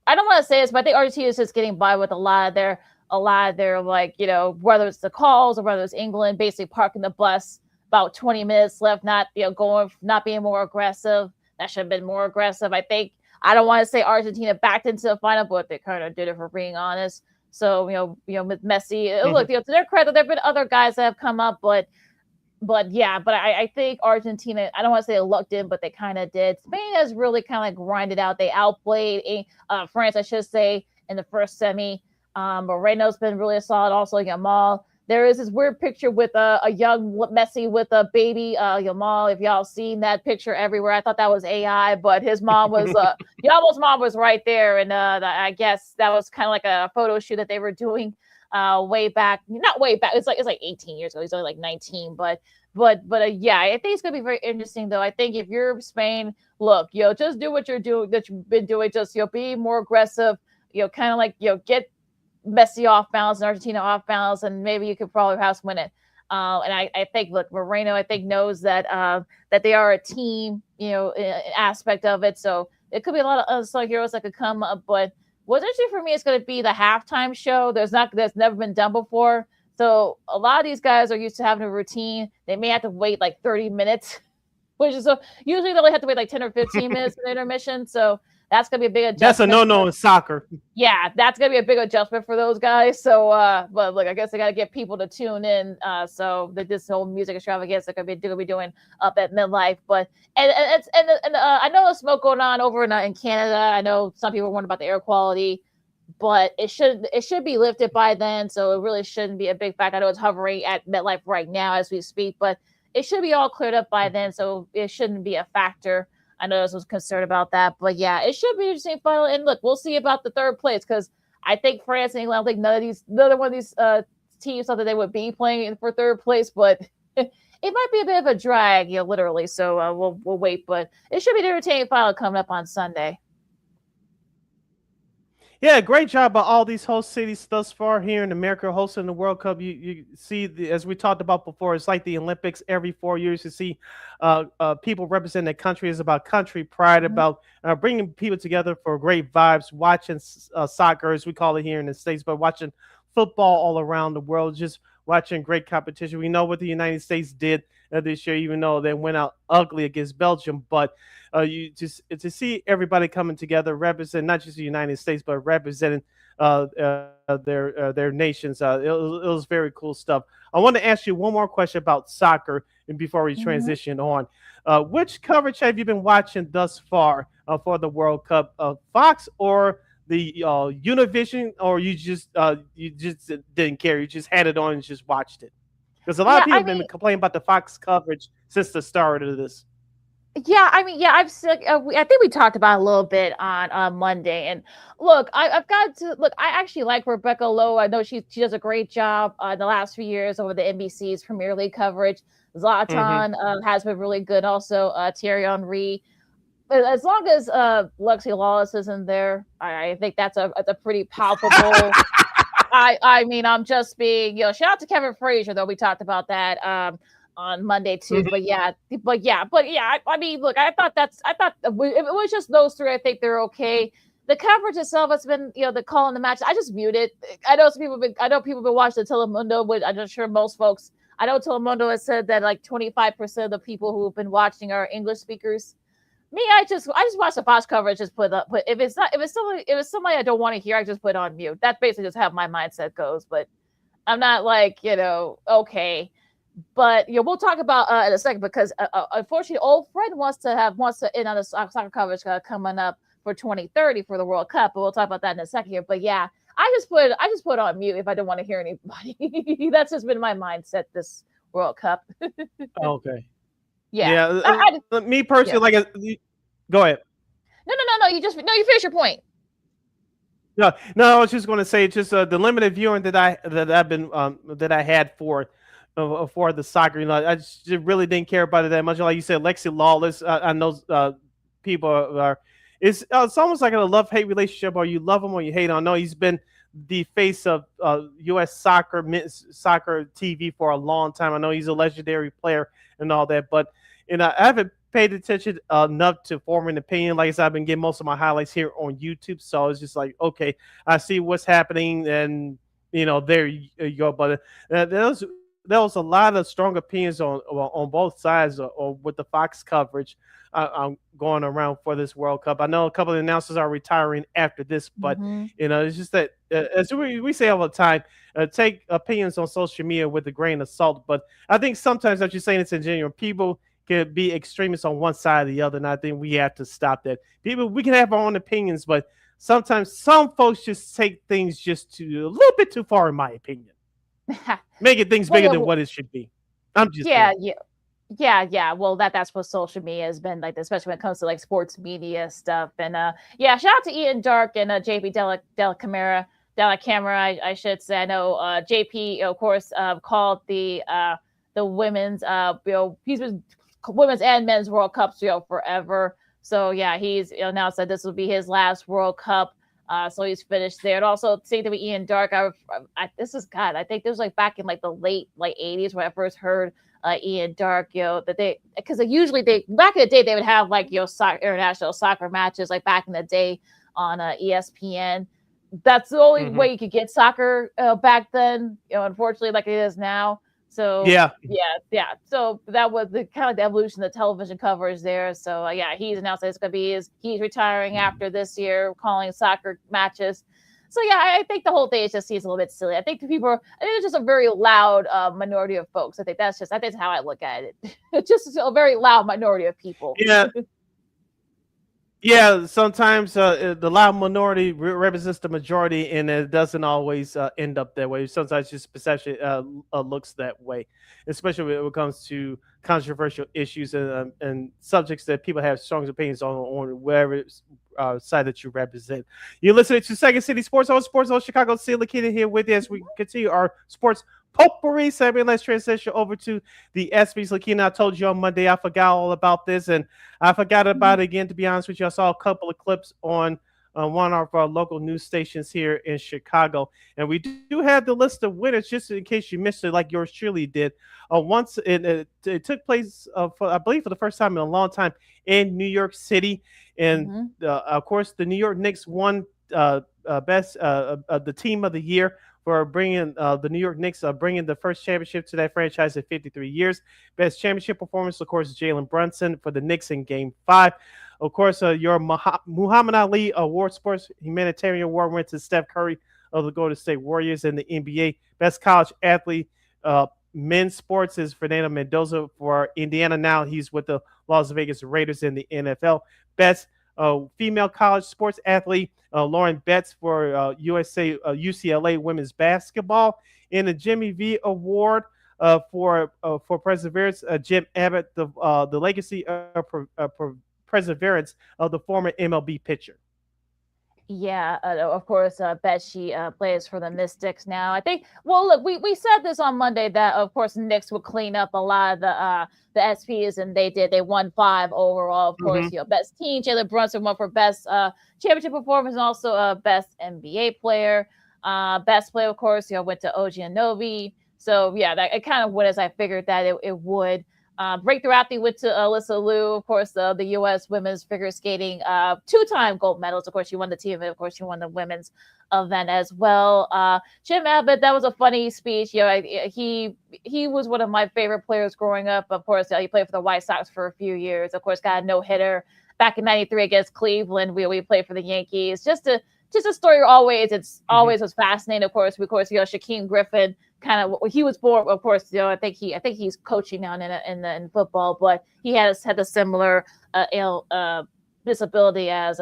I don't want to say this, but I think Argentina is just getting by with a lot of their like whether it's the calls or whether it's England basically parking the bus about 20 minutes left, not being more aggressive. That should have been more aggressive. I don't want to say Argentina backed into the final, but they kind of did it, for being honest. So, with Messi, look, to their credit, there have been other guys that have come up, but I think Argentina, I don't want to say lucked in, but they kind of did. Spain has really kind of like grinded out. They outplayed France, I should say, in the first semi. Moreno's been really solid. Also, Yamal. There is this weird picture with a young Messi with a baby Yamal. If y'all seen that picture everywhere, I thought that was AI, but his mom was Yamal's mom was right there, and I guess that was kind of like a photo shoot that they were doing way back. Not way back. It's like 18 years ago. He's only like 19, but yeah, I think it's gonna be very interesting though. I think if you're Spain, look, just do what you're doing that you've been doing. Just be more aggressive. Kind of like get Messi off balance and Argentina off balance, and maybe you could probably perhaps win it. And I think, look, Moreno, I think knows that they are a team, aspect of it. So it could be a lot of unsung heroes that could come up. But what's interesting for me is going to be the halftime show. That's never been done before. So a lot of these guys are used to having a routine. They may have to wait like 30 minutes, which is usually they only have to wait like 10 or 15 minutes for intermission. So that's going to be a big adjustment. That's a no-no in soccer. Yeah, that's going to be a big adjustment for those guys. So, but look, I guess they got to get people to tune in. So this whole music extravaganza they're going to be doing up at Midlife. But and I know there's smoke going on over in Canada. I know some people wonder about the air quality, but it should be lifted by then. So it really shouldn't be a big factor. I know it's hovering at MetLife right now as we speak, but it should be all cleared up by then. So it shouldn't be a factor. I know I was concerned about that, but yeah, it should be an interesting final. And look, we'll see about the third place because I think France and England, I don't think neither one of these teams thought that they would be playing for third place, but it might be a bit of a drag, literally. So we'll wait, but it should be an entertaining final coming up on Sunday. Yeah, great job by all these host cities thus far here in America hosting the World Cup. You see, as we talked about before, it's like the Olympics every 4 years. You see people represent their country. It's about country pride, about bringing people together for great vibes, watching soccer, as we call it here in the States, but watching football all around the world, just watching great competition. We know what the United States did this year, even though they went out ugly against Belgium. But you just to see everybody coming together, represent not just the United States, but representing their nations. It was very cool stuff. I want to ask you one more question about soccer, and before we transition on, which coverage have you been watching thus far for the World Cup? Fox or the Univision, or you just didn't care? You just had it on and just watched it? Because a lot of people have been complaining about the Fox coverage since the start of this. Yeah, I've I think we talked about it a little bit on Monday. And look, I've got to look. I actually like Rebecca Lowe. I know she does a great job in the last few years over the NBC's Premier League coverage. Zlatan has been really good. Also, Thierry Henry. As long as Lexi Lawless isn't there, I think that's a pretty palpable. I mean, I'm just being, shout out to Kevin Frazier, though. We talked about that on Monday too. But yeah. I mean, look, I thought it was just those three. I think they're okay. The coverage itself has been, the call in the match. I just muted. I know people have been watching the Telemundo, but I'm sure most folks. I know Telemundo has said that like 25% of the people who have been watching are English speakers. Me, I just watch the Fox coverage. Just put if it's somebody I don't want to hear, I just put on mute. That's basically just how my mindset goes. But I'm not like okay. But we'll talk about in a second, because unfortunately, old Fred wants to in on the soccer coverage coming up for 2030 for the World Cup. But we'll talk about that in a second here. But yeah, I just put on mute if I don't want to hear anybody. That's just been my mindset this World Cup. Okay. Yeah. Me personally, go ahead. No. You finish your point. No. I was just going to say, just the limited viewing that I had for the soccer. I just really didn't care about it that much. Like you said, Lexi Lawless. I know people are. It's almost like a love-hate relationship, or you love him or you hate him. I know he's been the face of U.S. soccer TV for a long time. I know he's a legendary player and all that, but I haven't paid attention enough to form an opinion. Like I said, I've been getting most of my highlights here on YouTube, so it's just like, okay, I see what's happening, and there you go. But there was a lot of strong opinions on both sides or with the Fox coverage going around for this World Cup. I know a couple of announcers are retiring after this, but it's just that as we say all the time, take opinions on social media with a grain of salt. But I think sometimes, as you're saying, it's in general, people can be extremists on one side or the other, and I think we have to stop that. We can have our own opinions, but sometimes some folks just take things just a little bit too far, in my opinion. Making things bigger than what it should be. I'm just yeah. Well, that's what social media has been like, especially when it comes to like sports media stuff. And shout out to Ian Dark and JP Della Camera, I should say. I know JP, of course, called the women's he's been women's and men's World Cups forever. So yeah, he's announced that this will be his last World Cup. So he's finished there. And also, same thing with Ian Dark. I think this was like back in like the late 80s when I first heard Ian Dark, that because usually back in the day they would have like international soccer matches like back in the day on ESPN. That's the only way you could get soccer back then, unfortunately, like it is now. So yeah. So that was the kind of the evolution of the television coverage there. So he's announced that it's going to be he's retiring after this year, calling soccer matches. So yeah, I think the whole thing is just seems a little bit silly. I think it's just a very loud minority of folks. I think that's how I look at it. It's just a very loud minority of people. Yeah. Yeah, sometimes the loud minority represents the majority, and it doesn't always end up that way. Sometimes just perception looks that way, especially when it comes to controversial issues and subjects that people have strong opinions on whatever side that you represent. You're listening to Second City Sports on Chicago. See LaKeena here with you as we continue our sports potpourri segment. Let's transition over to the ESPYs. LaKeena, I told you on Monday I forgot all about this, and I forgot about it again, to be honest with you. I saw a couple of clips on one of our local news stations here in Chicago. And we do have the list of winners, just in case you missed it, like yours truly did. Once it took place, I believe, for the first time in a long time in New York City. And of course, the New York Knicks won the team of the year for bringing the New York Knicks bringing the first championship to that franchise in 53 years. Best championship performance, of course, Jalen Brunson for the Knicks in Game 5. Of course, your Muhammad Ali Award Sports Humanitarian Award went to Steph Curry of the Golden State Warriors in the NBA. Best college athlete men's sports is Fernando Mendoza for Indiana. Now he's with the Las Vegas Raiders in the NFL. Best female college sports athlete Lauren Betts for UCLA women's basketball. In the Jimmy V Award for perseverance, Jim Abbott, the legacy of perseverance of the former MLB pitcher. Yeah, of course, Bet she plays for the Mystics now. I think, well, look, we said this on Monday that, of course, Knicks would clean up a lot of the ESPYs, and they did. They won 5 overall. Of course, best team, Jalen Brunson won for best championship performance and also best NBA player. Best player, of course, went to OG Anunoby. So, yeah, it kind of went as I figured that it would. Breakthrough athlete went to Alyssa Liu, of course, the U.S. women's figure skating 2-time gold medals. Of course, she won the team event. Of course, she won the women's event as well. Jim Abbott, that was a funny speech. He was one of my favorite players growing up. Of course, he played for the White Sox for a few years. Of course, got a no-hitter back in '93 against Cleveland. We played for the Yankees. Just a story always. It's always was fascinating. Of course, Shaquem Griffin. Kind of he was born, of course. I think he's coaching now in football, but he had a similar disability as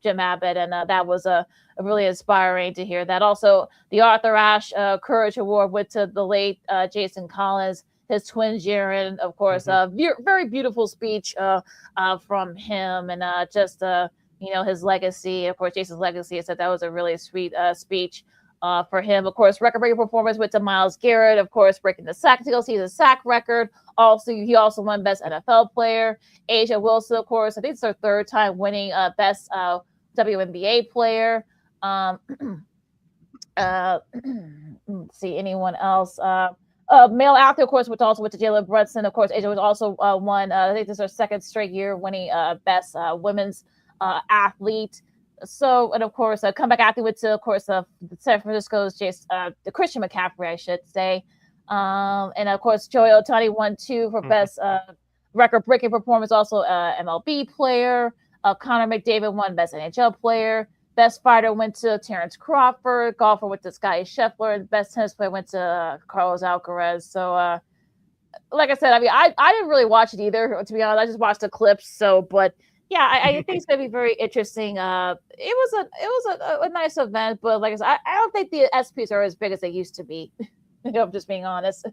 Jim Abbott, and that was a really inspiring to hear that. Also, the Arthur Ashe Courage Award went to the late Jason Collins, his twin Jaron. Of course, very beautiful speech from him, and his legacy. Of course, Jason's legacy. I said that was a really sweet speech. For him, of course, record-breaking performance went to Myles Garrett, of course, breaking the single season sack record. He also won Best NFL Player. Asia Wilson, of course, I think it's her 3rd time winning Best WNBA Player. Let's see, anyone else? Male athlete, of course, which also went to Jalen Brunson. Of course, Asia was also won. I think this is her 2nd straight year winning Best Women's Athlete. So, and of course, comeback athlete went to, of course, San Francisco's the Christian McCaffrey, I should say. And of course, Joey Ohtani won 2 for best record-breaking performance, also MLB player. Connor McDavid won best NHL player. Best fighter went to Terrence Crawford. Golfer went to Scotty Scheffler. And best tennis player went to Carlos Alcaraz. So, like I said, I mean, I didn't really watch it either, to be honest. I just watched the clips. But yeah, I think it's going to be very interesting. It was a nice event, but like I said, I don't think the ESPYs are as big as they used to be. I'm just being honest.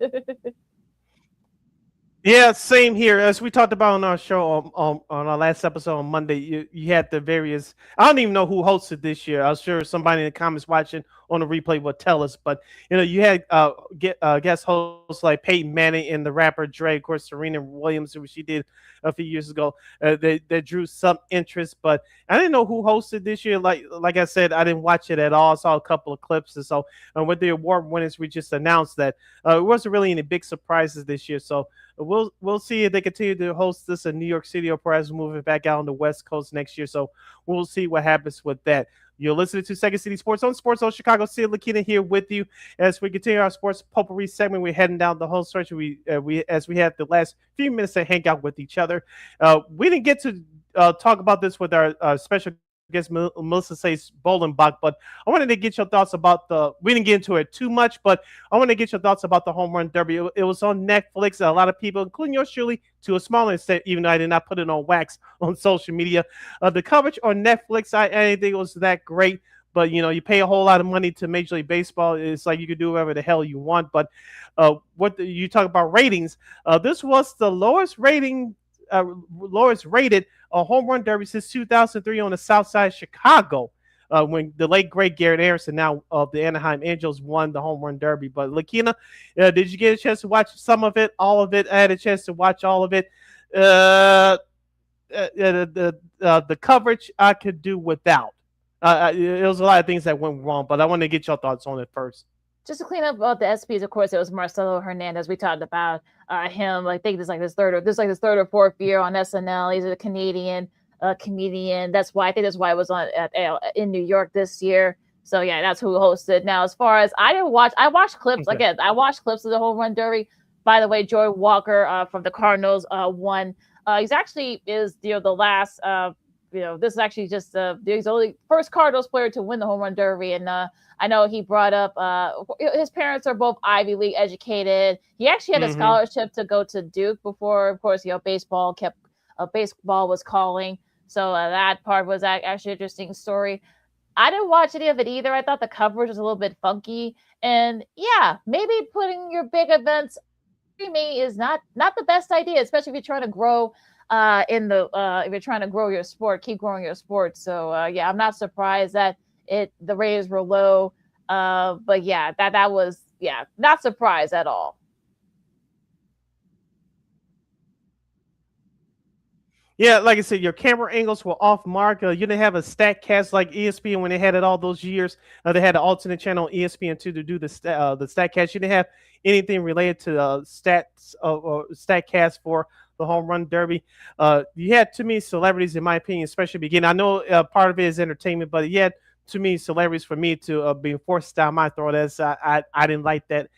Yeah, same here. As we talked about on our show on our last episode on Monday, you had the various. I don't even know who hosted this year. I'm sure somebody in the comments watching on the replay will tell us. But you had guest hosts like Peyton Manning and the rapper Dre, of course, Serena Williams, who she did a few years ago. They drew some interest, but I didn't know who hosted this year. Like I said, I didn't watch it at all. I saw a couple of clips, and so with the award winners, we just announced that it wasn't really any big surprises this year. So we'll see if they continue to host this in New York City or perhaps move it back out on the West Coast next year. So we'll see what happens with that. You're listening to Second City Sports on Sports Zone Chicago. Sid LaKeena here with you as we continue our sports potpourri segment. We're heading down the home stretch. We have the last few minutes to hang out with each other. We didn't get to talk about this with our special guest Melissa Sage-Bollenbach, but I wanted to get your thoughts about we didn't get into it too much, but I want to get your thoughts about the Home Run Derby. It was on Netflix. A lot of people, including yours truly, to a smaller extent, even though I did not put it on wax on social media. The coverage on Netflix, I didn't think it was that great, but you pay a whole lot of money to Major League Baseball. It's like you can do whatever the hell you want. But you talk about ratings, this was the lowest rated home run derby since 2003 on the south side of Chicago, when the late great Garrett Anderson, now of the Anaheim Angels, won the home run derby. But LaKeena, did you get a chance to watch some of it, all of it? I had a chance to watch all of it. The coverage I could do without. It was a lot of things that went wrong, but I want to get your thoughts on it first. Just to clean up about the ESPYs, of course, it was Marcelo Hernandez. We talked about him. I think this is third or fourth year on SNL. He's a Canadian comedian. That's why it was on in New York this year. So yeah, that's who hosted. Now, as far as I watched clips again. I watched clips of the home run derby. By the way, Joey Walker from the Cardinals won. He's actually the last. This is actually just he's only first Cardinals player to win the home run derby, and I know he brought up his parents are both Ivy League educated. He actually had a scholarship to go to Duke before, of course, baseball was calling. So that part was actually an interesting story. I didn't watch any of it either. I thought the coverage was a little bit funky, and yeah, maybe putting your big events streaming is not the best idea, especially if you're trying to grow. If you're trying to grow your sport, keep growing your sport. So yeah, I'm not surprised that the ratings were low. But yeah, that was not surprised at all. Yeah, like I said, your camera angles were off mark. You didn't have a StatCast like ESPN when they had it all those years. They had an alternate channel on ESPN2 to do the StatCast. You didn't have anything related to stats or StatCast for the home run derby. You had too many celebrities, in my opinion, especially beginning. I know part of it is entertainment, but you had too many celebrities for me to be forced down my throat. As I didn't like that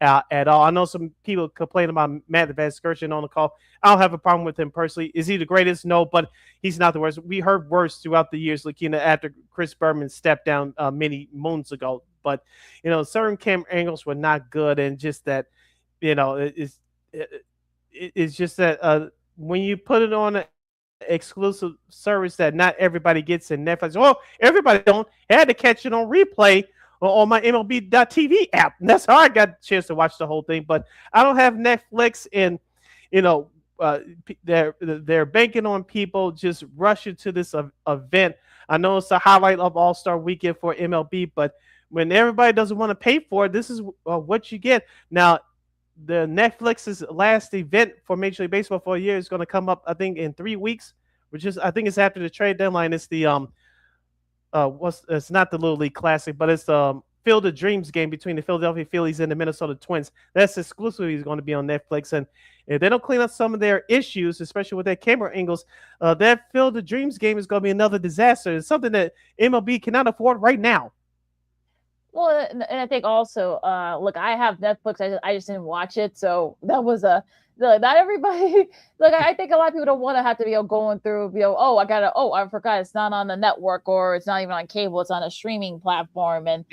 at all. I know some people complain about Matt Vasgersian on the call. I don't have a problem with him personally. Is he the greatest? No, but he's not the worst. We heard worse throughout the years, LaKeena, after Chris Berman stepped down many moons ago. But certain camera angles were not good, and just that, it's just that when you put it on an exclusive service that not everybody gets in Netflix, everybody don't. I had to catch it on replay on my MLB.TV app. And that's how I got a chance to watch the whole thing. But I don't have Netflix, and they're banking on people just rushing to this event. I know it's a highlight of All-Star Weekend for MLB, but when everybody doesn't want to pay for it, this is what you get. Now, the Netflix's last event for Major League Baseball for a year is going to come up, I think, in 3 weeks, I think it's after the trade deadline. It's the it's not the Little League Classic, but it's the Field of Dreams game between the Philadelphia Phillies and the Minnesota Twins. That's exclusively going to be on Netflix, and if they don't clean up some of their issues, especially with their camera angles, that Field of Dreams game is going to be another disaster. It's something that MLB cannot afford right now. Well, and I think also, look, I have Netflix. I just didn't watch it, so that was not everybody. Look, I think a lot of people don't want to have to be going through. I forgot it's not on the network, or it's not even on cable. It's on a streaming platform, and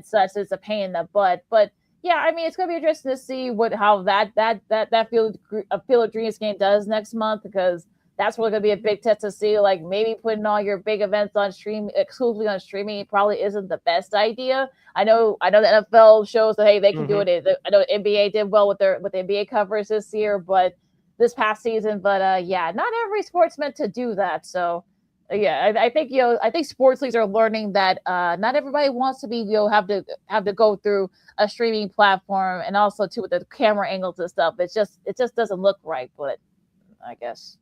such. It's a pain in the butt. But yeah, I mean, it's gonna be interesting to see how that Field of Dreams game does next month, because that's really going to be a big test to see. Like, maybe putting all your big events on exclusively on streaming probably isn't the best idea. I know the NFL shows that, hey, they can do it. I know the NBA did well with the NBA coverage this year, but this past season. But yeah, not every sport's meant to do that. So yeah, I think sports leagues are learning that not everybody wants to be have to go through a streaming platform, and also too with the camera angles and stuff. It just doesn't look right. But I guess.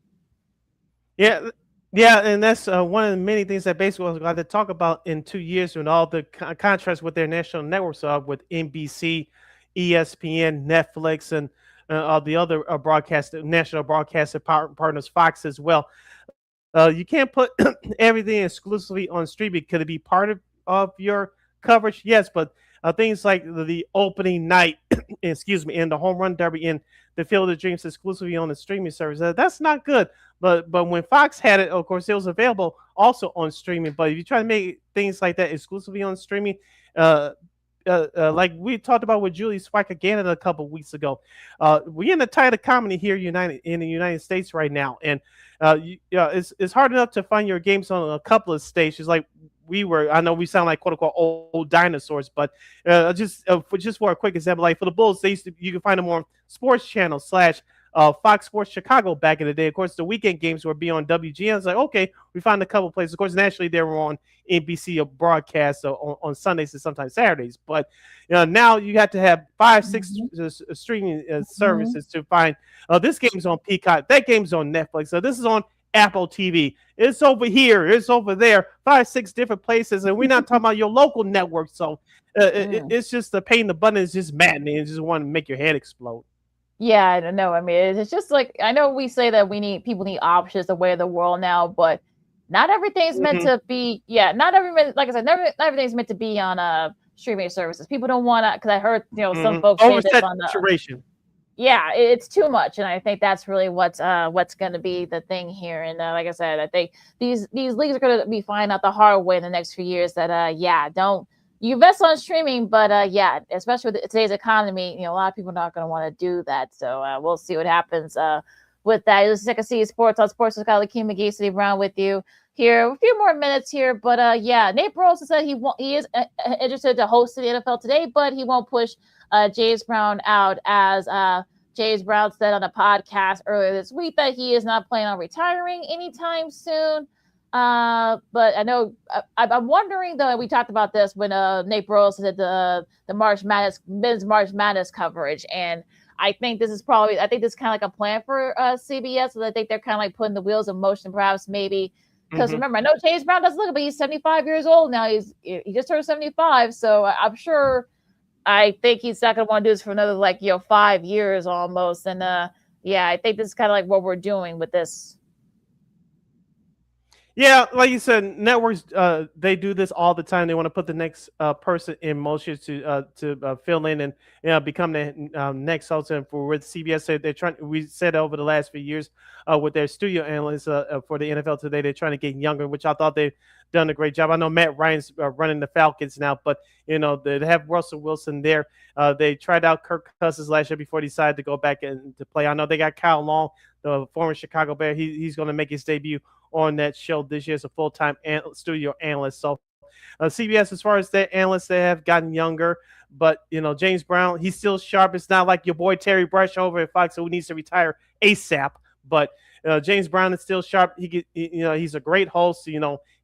Yeah, and that's one of the many things that baseball is going to talk about in 2 years, when all the contrast with their national networks are with NBC, ESPN, Netflix, and all the other national broadcasting partners, Fox as well. You can't put everything exclusively on streaming. Could it be part of your coverage? Yes, but things like the opening night, and the home run derby in the Field of Dreams exclusively on the streaming service, that's not good. But when Fox had it, of course, it was available also on streaming. But if you try to make things like that exclusively on streaming, like we talked about with Julie Swike again a couple of weeks ago, we're in the tide of comedy here in the United States right now, and it's hard enough to find your games on a couple of stations like we were. I know we sound like quote unquote old dinosaurs, but just for a quick example, like for the Bulls, you can find them on Sports Channel / Fox Sports Chicago back in the day. Of course, the weekend games would be on WGN. It's like, okay, we found a couple places. Of course, nationally they were on NBC broadcast on Sundays and sometimes Saturdays. But now you have to have 5-6 streaming services to find. This game's on Peacock. That game's on Netflix. So this is on Apple TV. It's over here. It's over there. 5, 6 different places, and we're not talking about your local network. So it's just the pain in the button is just maddening. It just want to make your head explode. Yeah, I don't know. I mean, it's just like, I know we say that people need options the way of the world now, but not everything's meant to be. Yeah, not like I said, not everything's meant to be on streaming services. People don't want to, because I heard some folks say this on the saturation. Yeah, it's too much, and I think that's really what's going to be the thing here. And like I said, I think these leagues are going to be finding out the hard way in the next few years that don't. You invest on streaming, but especially with today's economy, a lot of people are not going to want to do that. So we'll see what happens with that. This is Second City Sports on Sports with LaKeena McGee, Sidney Brown with you here. A few more minutes here, but Nate Burleson said he is interested to host the NFL today, but he won't push James Brown out, as James Brown said on a podcast earlier this week that he is not planning on retiring anytime soon. But I know I'm wondering though. We talked about this when Nate Burleson did the men's March Madness coverage, and I think this is kind of like a plan for CBS. So I think they're kind of like putting the wheels in motion, perhaps maybe because remember, I know James Brown doesn't look, but he's 75 years old now. He just turned 75, so I'm sure. I think he's not going to want to do this for another 5 years almost, and I think this is kind of like what we're doing with this. Yeah, like you said, networks they do this all the time. They want to put the next person in motion to fill in and become the next host. And for with CBS, they're trying. We said over the last few years with their studio analysts for the NFL Today, they're trying to get younger, which I thought they've done a great job. I know Matt Ryan's running the Falcons now, but they have Russell Wilson there. They tried out Kirk Cousins last year before he decided to go back and to play. I know they got Kyle Long, the former Chicago Bear. He's going to make his debut on that show this year as a full-time studio analyst. So CBS, as far as their analysts, they have gotten younger, but James Brown, he's still sharp. It's not like your boy Terry Brush over at Fox who needs to retire ASAP, but James Brown is still sharp. He's a great host.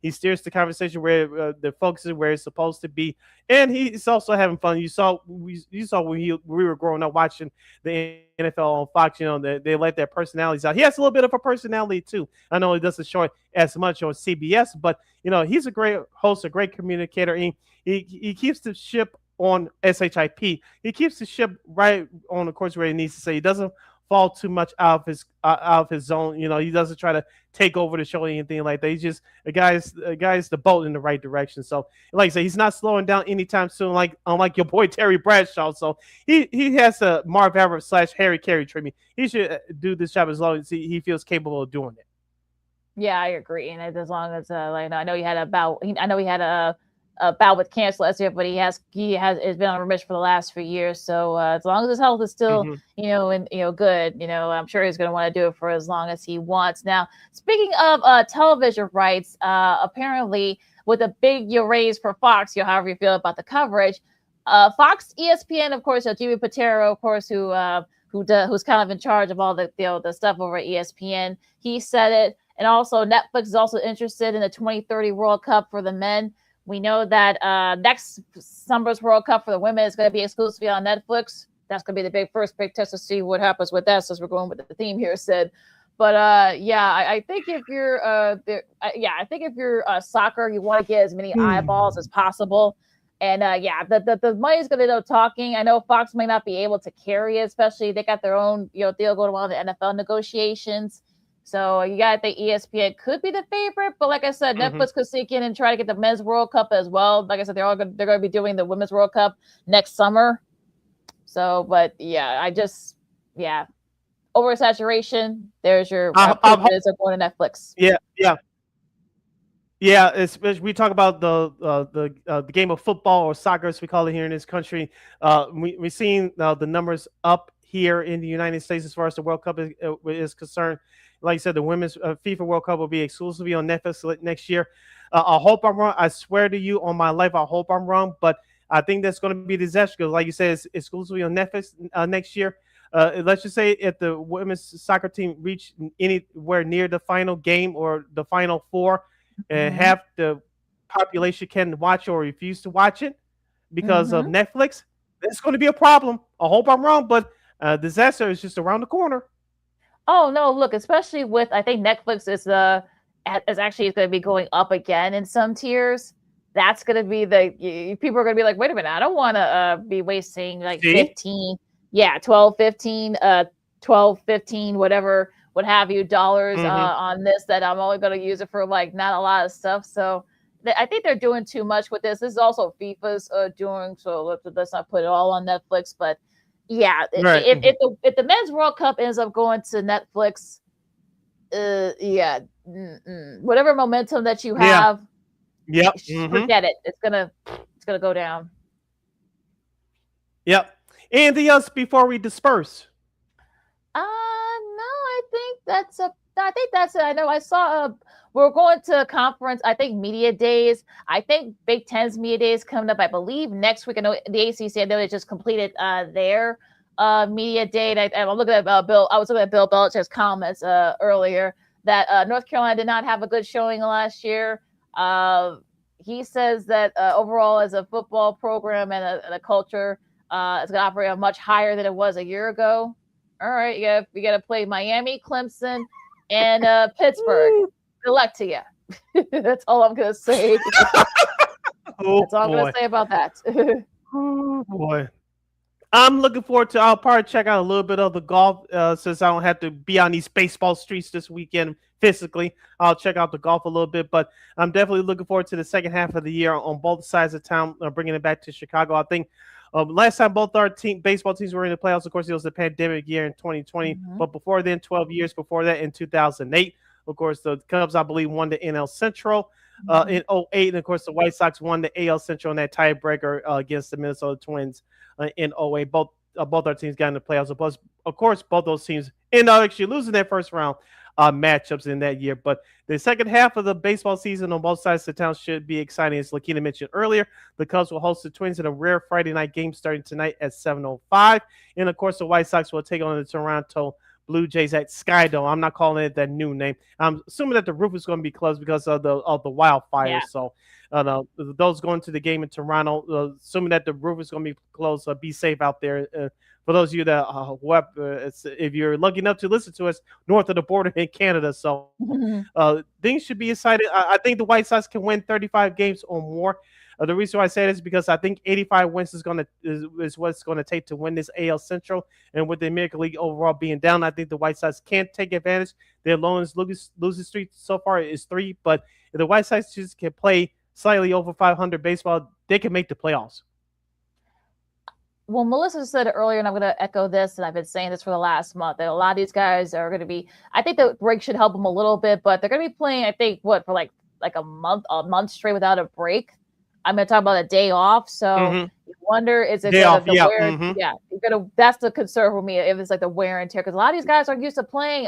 He steers the conversation where the focus is where it's supposed to be, and he's also having fun. You saw when we were growing up watching the NFL on Fox. They let their personalities out. He has a little bit of a personality too. I know he doesn't show it as much on CBS, but he's a great host, a great communicator. He keeps the ship on SHIP. He keeps the ship right on the course where he needs to say. He doesn't fall too much out of his zone. He doesn't try to take over the show or anything like that. He's just a guy's the boat in the right direction. So, like I say, he's not slowing down anytime soon. Unlike your boy Terry Bradshaw. So he has a Marv Albert / Harry Carey treatment. He should do this job as long as he feels capable of doing it. Yeah, I agree. And as long as I know he had a bout. I know he had a bout with cancer last year, but he has been on remission for the last few years. So as long as his health is still good, I'm sure he's going to want to do it for as long as he wants. Now, speaking of television rights, apparently with a big raise for Fox, however you feel about the coverage, Fox, ESPN, of course, Jimmy Patero, of course, who's kind of in charge of all the stuff over at ESPN, he said it, and also Netflix is also interested in the 2030 World Cup for the men. We know that next summer's World Cup for the women is going to be exclusively on Netflix. That's going to be the first big test to see what happens with that, since we're going with the theme here, Sid. But I think if you're I think if you're soccer, you want to get as many eyeballs as possible. And the money's going to end up talking. I know Fox may not be able to carry it, especially they got their own deal going on in the NFL negotiations. So you got to think ESPN could be the favorite, but like I said, Netflix could sneak in and try to get the men's World Cup as well. Like I said, they're going to be doing the women's World Cup next summer. So, but oversaturation. There's your privileges of going to Netflix. Yeah. Especially we talk about the game of football or soccer, as we call it here in this country. We're seeing the numbers up here in the United States as far as the World Cup is concerned. Like I said, the women's FIFA World Cup will be exclusively on Netflix next year. I hope I'm wrong. I swear to you on my life, I hope I'm wrong. But I think that's going to be a disaster because, like you said, it's exclusively on Netflix next year. Let's just say if the women's soccer team reach anywhere near the final game or the final four, and half the population can watch or refuse to watch it because of Netflix, it's going to be a problem. I hope I'm wrong, but disaster is just around the corner. Oh no, look, especially with I think Netflix is actually going to be going up again in some tiers. That's going to be people are going to be like, wait a minute, I don't want to be wasting like 15, 12, 15, 12, 15, whatever, what have you, dollars on this, that I'm only going to use it for like not a lot of stuff. So I think they're doing too much with this. This is also FIFA's doing, so let's not put it all on Netflix. But yeah, right. if the Men's World Cup ends up going to Netflix, whatever momentum that you have, forget it. It's gonna go down. Yep. Anything else before we disperse? No, I think that's it. I know I saw we're going to a conference, I think media days. I think Big Ten's media days coming up, I believe next week. I know the ACC, I know they just completed their media day. And I'm looking at Bill. I was looking at Bill Belichick's comments earlier that North Carolina did not have a good showing last year. He says that overall as a football program and a culture, it's going to operate much higher than it was a year ago. All right, you got to play Miami, Clemson, and Pittsburgh. Good luck to you. That's all I'm going to say. That's all I'm going to say about that. Oh, boy. I'm looking forward to, I'll probably check out a little bit of the golf since I don't have to be on these baseball streets this weekend physically. I'll check out the golf a little bit, but I'm definitely looking forward to the second half of the year on both sides of town, bringing it back to Chicago. I think last time both our baseball teams were in the playoffs, of course, it was the pandemic year in 2020, but before then, 12 years before that, in 2008, of course, the Cubs, I believe, won the NL Central in 2008, and of course, the White Sox won the AL Central in that tiebreaker against the Minnesota Twins in 2008. Both our teams got in the playoffs. Of course, both those teams ended up actually losing their first round matchups in that year. But the second half of the baseball season on both sides of the town should be exciting. As LaKeena mentioned earlier, the Cubs will host the Twins in a rare Friday night game starting tonight at 7:05. And of course, the White Sox will take on the Toronto Blue Jays at Skydome. I'm not calling it that new name. I'm assuming that the roof is going to be closed because of the wildfires. Yeah. So those going to the game in Toronto, assuming that the roof is going to be closed, be safe out there. For those of you that if you're lucky enough to listen to us north of the border in Canada. So things should be exciting. I think the White Sox can win 35 games or more. The reason why I say this is because I think 85 wins is what it's going to take to win this AL Central. And with the American League overall being down, I think the White Sox can't take advantage. Their longest losing streak so far is 3. But if the White Sox just can play slightly over 500 baseball, they can make the playoffs. Well, Melissa said it earlier, and I'm going to echo this, and I've been saying this for the last month, that a lot of these guys are going to be, I think the break should help them a little bit, but they're going to be playing, I think, for like a month straight without a break. I'm going to talk about a day off. So you wonder, is it wear? That's the concern for me. If it's like the wear and tear, because a lot of these guys aren't used to playing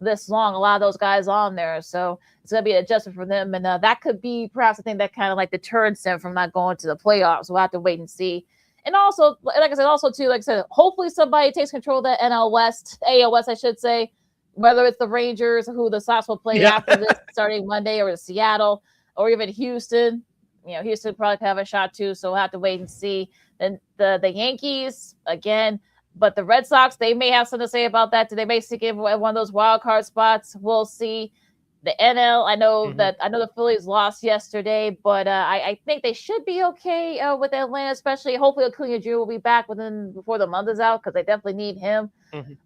this long. A lot of those guys on there, so it's going to be an adjustment for them, and that could be perhaps a thing that kind of like deters them from not going to the playoffs. We'll have to wait and see. And also, like I said, hopefully somebody takes control of the AL West, I should say, whether it's the Rangers, who the Sox will play after this starting Monday, or Seattle, or even Houston. Houston probably have a shot too, so we'll have to wait and see. Then the Yankees again, but the Red Sox, they may have something to say about that. Do they basically give one of those wild card spots? We'll see. The NL, I know the Phillies lost yesterday, but I think they should be okay with Atlanta, especially. Hopefully, Acuna Jr. will be back before the month is out, because they definitely need him.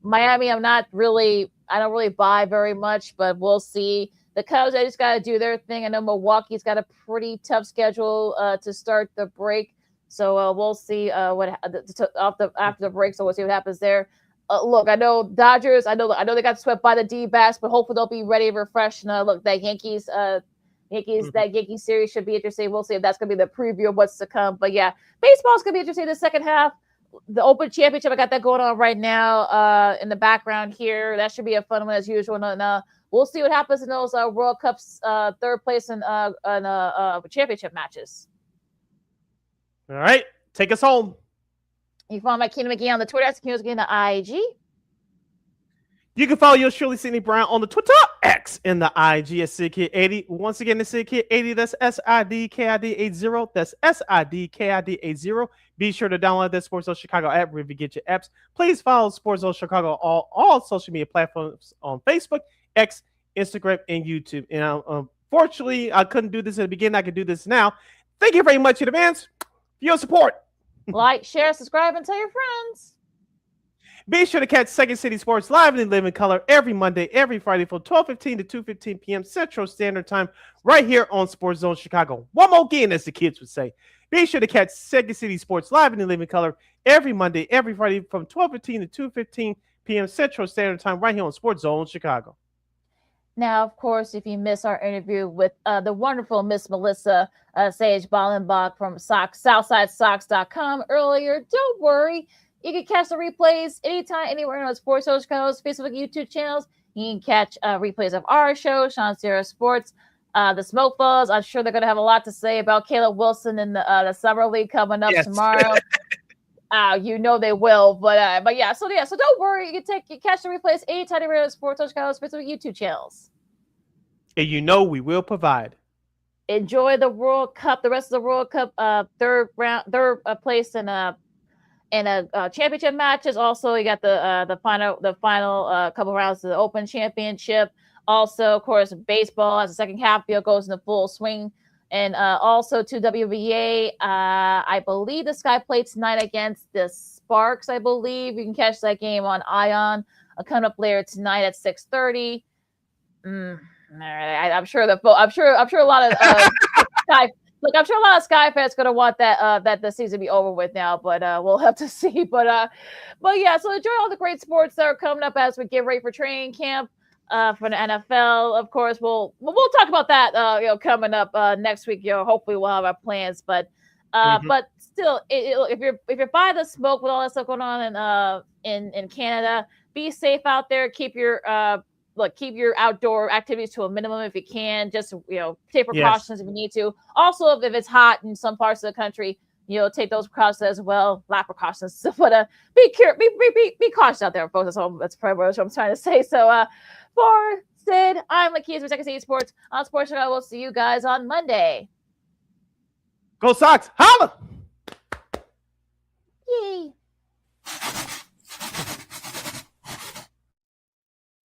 Miami, I don't really buy very much, but we'll see. The Cubs, they just got to do their thing. I know Milwaukee's got a pretty tough schedule to start the break, so we'll see after the break. So we'll see what happens there. Look, I know Dodgers. I know they got swept by the D-backs, but hopefully they'll be ready, refreshed. And look, that Yankees, that Yankee series should be interesting. We'll see if that's going to be the preview of what's to come. But yeah, baseball's going to be interesting the second half. The Open Championship, I got that going on right now in the background here. That should be a fun one as usual. And we'll see what happens in those World Cups, third place and championship matches. All right, take us home. You can follow my Keena McGee on the Twitter. That's Keena McGee on the IG. You can follow yours truly, Sidney Brown, on the Twitter, X, and the IG at SidKid80. Once again, the SidKid80, that's SIDKID80. That's SIDKID80. Be sure to download that Sports Zone Chicago app wherever you get your apps. Please follow Sports Zone Chicago on all social media platforms on Facebook, X, Instagram, and YouTube. And unfortunately, I couldn't do this at the beginning. I can do this now. Thank you very much in advance for your support. Like, share, subscribe, and tell your friends. Be sure to catch Second City Sports live in living color every Monday, every Friday from 12:15 to 2:15 p.m. Central Standard Time right here on Sports Zone Chicago. One more again, as the kids would say. Be sure to catch Second City Sports live in living color every Monday, every Friday from 12:15 to 2:15 p.m. Central Standard Time right here on Sports Zone Chicago. Now, of course, if you miss our interview with the wonderful Miss Melissa Sage-Bollenbach from SouthsideSox.com earlier, don't worry. You can catch the replays anytime, anywhere on Sports Zone Chicago's Facebook, YouTube channels. You can catch replays of our show, Sean Sierra Sports, the Smoke Buzz. I'm sure they're going to have a lot to say about Caleb Wilson in the Summer League coming up tomorrow. You know they will, but yeah. So don't worry. You can catch the replays anytime, anywhere on Sports Zone Chicago's Facebook, YouTube channels. And you know we will provide. Enjoy the World Cup, the rest of the World Cup, third place in a championship matches. Also, you got the final couple rounds of the Open Championship. Also, of course, baseball as the second half goes into full swing. And also to WBA, I believe the Sky played tonight against the Sparks. I believe you can catch that game on Ion. Coming up later tonight at 6:30. All right, I'm sure a lot of Sky. Look, I'm sure a lot of Sky fans going to want that the season be over with now, but we'll have to see. But yeah, so enjoy all the great sports that are coming up as we get ready for training camp for the NFL. Of course, we'll talk about that coming up next week. Hopefully we'll have our plans, but still, if you're by the smoke with all that stuff going on in Canada, be safe out there. Keep your outdoor activities to a minimum if you can. Just take precautions if you need to. Also, if it's hot in some parts of the country, take those precautions as well. Lap precautions, but be cautious out there, folks. That's probably what I'm trying to say. So, for Sid, I'm LaKeena for Second City Sports on Sports Chicago. We'll see you guys on Monday. Go Sox! Holla! Yay!